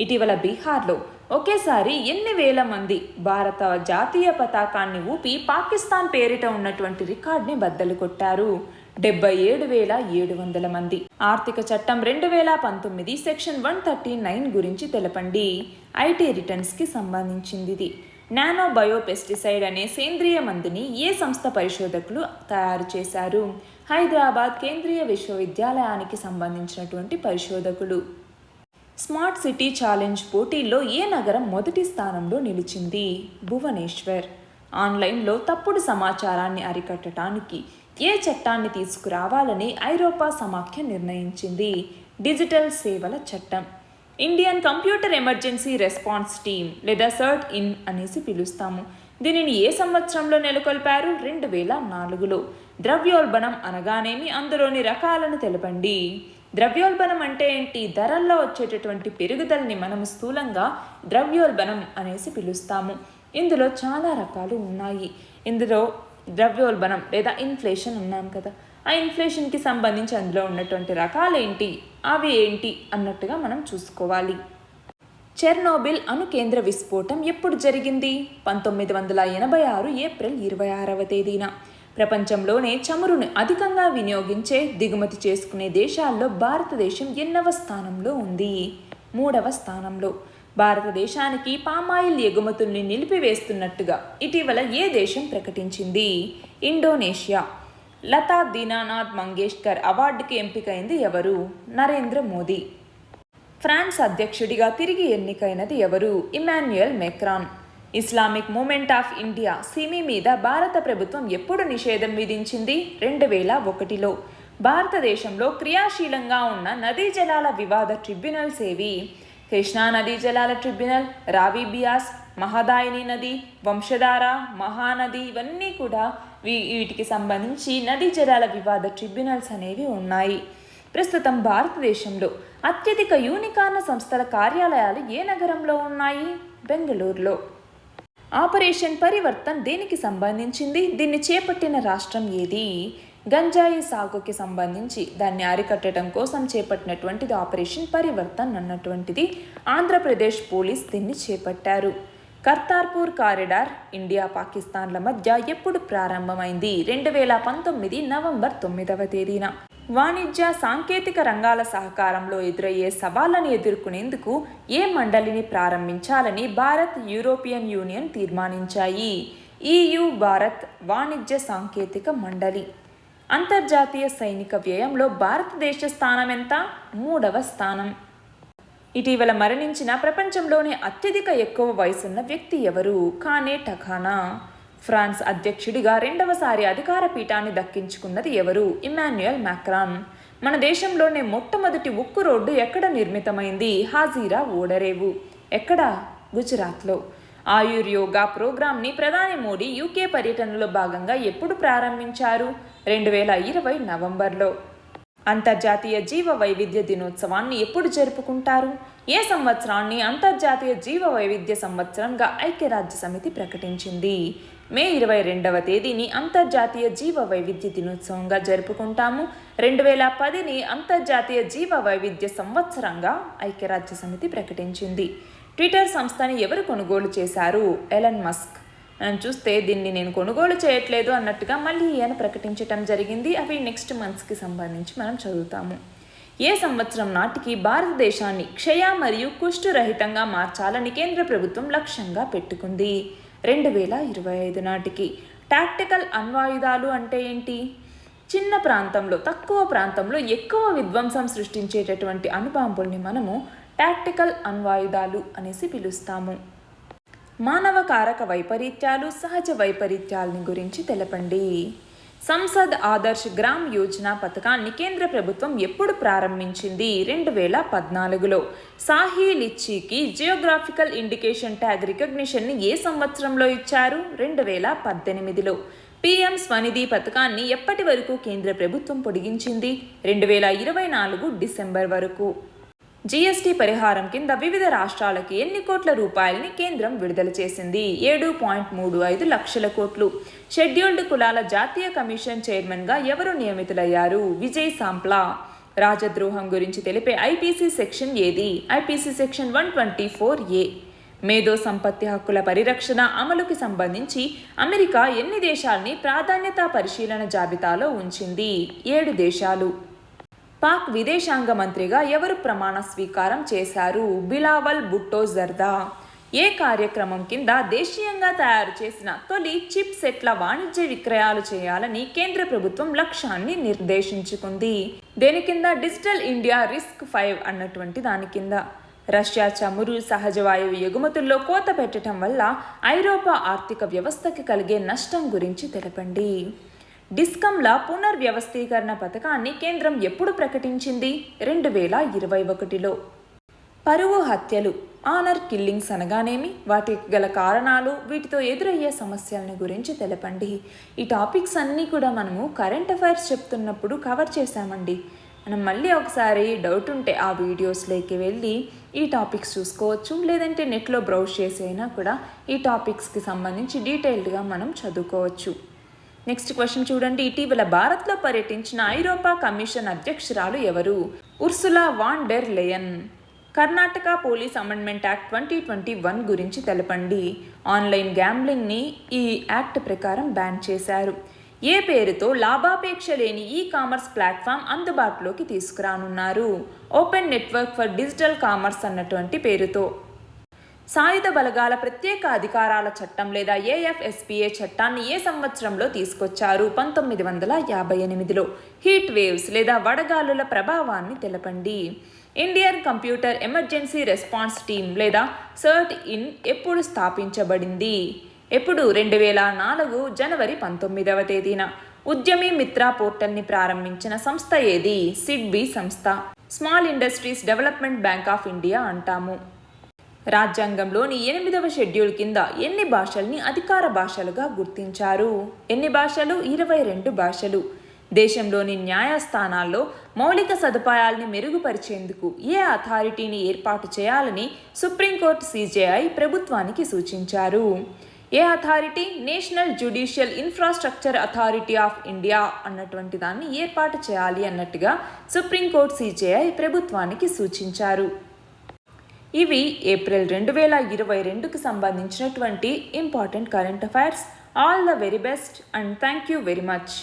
ఇటీవల బీహార్లో ఒకేసారి ఎన్ని వేల మంది భారత జాతీయ పతాకాన్ని ఊపి పాకిస్తాన్ పేరిట ఉన్నటువంటి రికార్డుని బద్దలు కొట్టారు? 77,700 మంది. ఆర్థిక చట్టం 2019 సెక్షన్ 139 గురించి తెలపండి. ఐటీ రిటర్న్స్కి సంబంధించింది ఇది. నానో బయోపెస్టిసైడ్ అనే సేంద్రియ మందుని ఏ సంస్థ పరిశోధకులు తయారు చేశారు? హైదరాబాద్ కేంద్రీయ విశ్వవిద్యాలయానికి సంబంధించినటువంటి పరిశోధకులు. స్మార్ట్ సిటీ ఛాలెంజ్ పోటీల్లో ఏ నగరం మొదటి స్థానంలో నిలిచింది? భువనేశ్వర్. ఆన్లైన్లో తప్పుడు సమాచారాన్ని అరికట్టడానికి ఏ చట్టాన్ని తీసుకురావాలని ఐరోపా సమాఖ్య నిర్ణయించింది? డిజిటల్ సేవల చట్టం. Indian computer emergency response team లేదా CERT-IN అనేసి పిలుస్తాము. దీనిని ఏ సంవత్సరంలో నెలకొల్పారు? 2004లో. ద్రవ్యోల్బణం అనగానేమి? అందులోని రకాలను తెలపండి. ద్రవ్యోల్బణం అంటే ఏంటి? ధరల్లో వచ్చేటటువంటి పెరుగుదలని మనం స్థూలంగా ద్రవ్యోల్బణం అనేసి పిలుస్తాము. ఇందులో చాలా రకాలు ఉన్నాయి. ఇందులో ద్రవ్యోల్బణం లేదా ఇన్ఫ్లేషన్ ఉన్నాం కదా, ఆ ఇన్ఫ్లేషన్కి సంబంధించి అందులో ఉన్నటువంటి రకాలేంటి, అవి ఏంటి అన్నట్టుగా మనం చూసుకోవాలి. చెర్నోబిల్ అణు కేంద్ర విస్ఫోటం ఎప్పుడు జరిగింది? 1986 ఏప్రిల్ 26వ తేదీన. ప్రపంచంలోనే చమురును అధికంగా వినియోగించే దిగుమతి చేసుకునే దేశాల్లో భారతదేశం ఎన్నవ స్థానంలో ఉంది? 3వ స్థానంలో. భారతదేశానికి పామాయిల్ ఎగుమతుల్ని నిలిపివేస్తున్నట్టుగా ఇటీవల ఏ దేశం ప్రకటించింది? ఇండోనేషియా. లతా దీనానాథ్ మంగేష్కర్ అవార్డుకి ఎంపికైంది ఎవరు? నరేంద్ర మోదీ. ఫ్రాన్స్ అధ్యక్షుడిగా తిరిగి ఎన్నికైనది ఎవరు? Emmanuel Macron. Islamic movement of India SIMI మీద భారత ప్రభుత్వం ఎప్పుడు నిషేధం విధించింది? 2001లో. భారతదేశంలో క్రియాశీలంగా ఉన్న నదీ జలాల వివాద ట్రిబ్యునల్స్ ఏవి? కృష్ణా నదీ జలాల ట్రిబ్యునల్, రావి బియాస్, మహదాయిని నది, వంశధార, మహానది, ఇవన్నీ కూడా వీటికి సంబంధించి నదీ జలాల వివాద ట్రిబ్యునల్స్ అనేవి ఉన్నాయి. ప్రస్తుతం భారతదేశంలో అత్యధిక యూనికార్న్ సంస్థల కార్యాలయాలు ఏ నగరంలో ఉన్నాయి? బెంగళూరులో. ఆపరేషన్ పరివర్తన్ దేనికి సంబంధించింది? దీన్ని చేపట్టిన రాష్ట్రం ఏది? గంజాయి సాగుకి సంబంధించి దాన్ని అరికట్టడం కోసం చేపట్టినటువంటిది ఆపరేషన్ పరివర్తన్ అన్నటువంటిది. ఆంధ్రప్రదేశ్ పోలీస్ దీన్ని చేపట్టారు. కర్తార్పూర్ కారిడార్ ఇండియా పాకిస్తాన్ల మధ్య ఎప్పుడు ప్రారంభమైంది? 2019 నవంబర్ 9వ తేదీన. వాణిజ్య సాంకేతిక రంగాల సహకారంలో ఎదురయ్యే సవాళ్లను ఎదుర్కొనేందుకు ఏ మండలిని ప్రారంభించాలని భారత్, యూరోపియన్ యూనియన్ తీర్మానించాయి? EU భారత్ వాణిజ్య సాంకేతిక మండలి. అంతర్జాతీయ సైనిక వ్యయంలో భారతదేశ స్థానం ఎంత? 3వ స్థానం. ఇటీవల మరణించిన ప్రపంచంలోనే అత్యధిక ఎక్కువ వయసున్న వ్యక్తి ఎవరు? ఖానే టఖానా. ఫ్రాన్స్ అధ్యక్షుడిగా రెండవసారి అధికార పీఠాన్ని దక్కించుకున్నది ఎవరు? ఇమాన్యుయల్ మాక్రాన్. మన దేశంలోనే మొట్టమొదటి ఉక్కు రోడ్డు ఎక్కడ నిర్మితమైంది? హాజీరా ఓడరేవు. ఎక్కడ? గుజరాత్లో. ఆయుర్ యోగా ప్రోగ్రాంని ప్రధాని మోడీ యూకే పర్యటనలో భాగంగా ఎప్పుడు ప్రారంభించారు? 2020 నవంబర్లో. అంతర్జాతీయ జీవ వైవిధ్య దినోత్సవాన్ని ఎప్పుడు జరుపుకుంటారు? ఏ సంవత్సరాన్ని అంతర్జాతీయ జీవ వైవిధ్య సంవత్సరంగా ఐక్యరాజ్య సమితి ప్రకటించింది? మే 22వ తేదీని అంతర్జాతీయ జీవ వైవిధ్య దినోత్సవంగా జరుపుకుంటాము. 2010ని అంతర్జాతీయ జీవ వైవిధ్య సంవత్సరంగా ఐక్యరాజ్య సమితి ప్రకటించింది. ట్విట్టర్ సంస్థని ఎవరు కొనుగోలు చేశారు? Elon Musk. మనం చూస్తే దీన్ని నేను కొనుగోలు చేయట్లేదు అన్నట్టుగా మళ్ళీ ఈయన ప్రకటించటం జరిగింది. అవి నెక్స్ట్ మంత్స్కి సంబంధించి మనం చదువుతాము. ఏ సంవత్సరం నాటికి భారతదేశాన్ని క్షయ మరియు కుష్టు రహితంగా మార్చాలని కేంద్ర ప్రభుత్వం లక్ష్యంగా పెట్టుకుంది? 2025 నాటికి. టాక్టికల్ అణ్వాయుధాలు అంటే ఏంటి? చిన్న ప్రాంతంలో, తక్కువ ప్రాంతంలో ఎక్కువ విధ్వంసం సృష్టించేటటువంటి అణుబాంబుల్ని మనము టాక్టికల్ అణ్వాయుధాలు అనేసి పిలుస్తాము. మానవ కారక వైపరీత్యాలు, సహజ వైపరీత్యాలని గురించి తెలపండి. సంసద్ ఆదర్శ్ గ్రామ్ యోజన పథకాన్ని కేంద్ర ప్రభుత్వం ఎప్పుడు ప్రారంభించింది? 2014లో. సాహి లిచ్చీకి జియోగ్రాఫికల్ ఇండికేషన్ ట్యాగ్ రికగ్నిషన్ని ఏ సంవత్సరంలో ఇచ్చారు? 2018లో. PM స్వనిధి పథకాన్ని ఎప్పటి వరకు కేంద్ర ప్రభుత్వం పొడిగించింది? 2024 డిసెంబర్ వరకు. GST పరిహారం కింద వివిధ రాష్ట్రాలకి ఎన్ని కోట్ల రూపాయలని కేంద్రం విడుదల చేసింది? 7.35 లక్షల కోట్లు. షెడ్యూల్డ్ కులాల జాతీయ కమిషన్ చైర్మన్గా ఎవరు నియమితులయ్యారు? విజయ్ సాంప్లా. రాజద్రోహం గురించి తెలిపే IPC సెక్షన్ ఏది? IPC section 124A. మేధో సంపత్తి హక్కుల పరిరక్షణ అమలుకి సంబంధించి అమెరికా ఎన్ని దేశాల్ని ప్రాధాన్యతా పరిశీలన జాబితాలో ఉంచింది? 7 దేశాలు. పాక్ విదేశాంగ మంత్రిగా ఎవరు ప్రమాణ స్వీకారం చేశారు? బిలావల్ భుట్టో జర్దా. ఏ కార్యక్రమం కింద దేశీయంగా తయారు చేసిన తొలి చిప్ సెట్ల వాణిజ్య విక్రయాలు చేయాలని కేంద్ర ప్రభుత్వం లక్ష్యాన్ని నిర్దేశించుకుంది? దేని కింద? డిజిటల్ ఇండియా రిస్క్ 5 అన్నటువంటి దాని కింద. రష్యా చమురు, సహజ వాయువు ఎగుమతుల్లో కోత పెట్టడం వల్ల ఐరోపా ఆర్థిక వ్యవస్థకి కలిగే నష్టం గురించి తెలపండి. డిస్కంల పునర్వ్యవస్థీకరణ పథకాన్ని కేంద్రం ఎప్పుడు ప్రకటించింది? 2021లో. పరువు హత్యలు, ఆనర్ కిల్లింగ్స్ అనగానేమి? వాటికి గల కారణాలు, వీటితో ఎదురయ్యే సమస్యలను గురించి తెలపండి. ఈ టాపిక్స్ అన్నీ కూడా మనము కరెంట్ అఫైర్స్ చెప్తున్నప్పుడు కవర్ చేశామండి. మనం మళ్ళీ ఒకసారి డౌట్ ఉంటే ఆ వీడియోస్లోకి వెళ్ళి ఈ టాపిక్స్ చూసుకోవచ్చు. లేదంటే నెట్లో బ్రౌజ్ చేసైనా కూడా ఈ టాపిక్స్కి సంబంధించి డీటెయిల్డ్గా మనం చదువుకోవచ్చు. నెక్స్ట్ క్వశ్చన్ చూడండి. ఇటీవల భారత్లో పర్యటించిన ఐరోపా కమిషన్ అధ్యక్షురాలు ఎవరు? Ursula van der లెయన్. Karnataka police amendment act 2021 గురించి తెలపండి. ఆన్లైన్ గ్యాంబ్లింగ్ని ఈ యాక్ట్ ప్రకారం బ్యాన్ చేశారు. ఏ పేరుతో లాభాపేక్ష లేని కామర్స్ ప్లాట్ఫామ్ అందుబాటులోకి తీసుకురానున్నారు? Open network for digital commerce అన్నటువంటి పేరుతో. సాయుధ బలగాల ప్రత్యేక అధికారాల చట్టం లేదా ఏఎఫ్ఎస్పిఏ చట్టాన్ని ఏ సంవత్సరంలో తీసుకొచ్చారు? 1958లో. హీట్ వేవ్స్ లేదా వడగాలుల ప్రభావాన్ని తెలపండి. Indian computer emergency response team లేదా CERT-IN ఎప్పుడు స్థాపించబడింది? ఎప్పుడు? 2004 జనవరి 19వ తేదీన. ఉద్యమి మిత్ర పోర్టల్ని ప్రారంభించిన సంస్థ ఏది? సిడ్బీ సంస్థ. Small industries development bank of India అంటాము. రాజ్యాంగంలోని 8వ షెడ్యూల్ కింద ఎన్ని భాషల్ని అధికార భాషలుగా గుర్తించారు? ఎన్ని భాషలు? 22 భాషలు. దేశంలోని న్యాయస్థానాల్లో మౌలిక సదుపాయాల్ని మెరుగుపరిచేందుకు ఏ అథారిటీని ఏర్పాటు చేయాలని సుప్రీంకోర్టు CJI ప్రభుత్వానికి సూచించారు? ఏ authority? National judicial infrastructure authority of India అన్నటువంటి దాన్ని ఏర్పాటు చేయాలి అన్నట్టుగా సుప్రీంకోర్టు CJI ప్రభుత్వానికి సూచించారు. ఇవి ఏప్రిల్ 2022కి సంబంధించినటువంటి important current affairs. All the very best and thank you very much.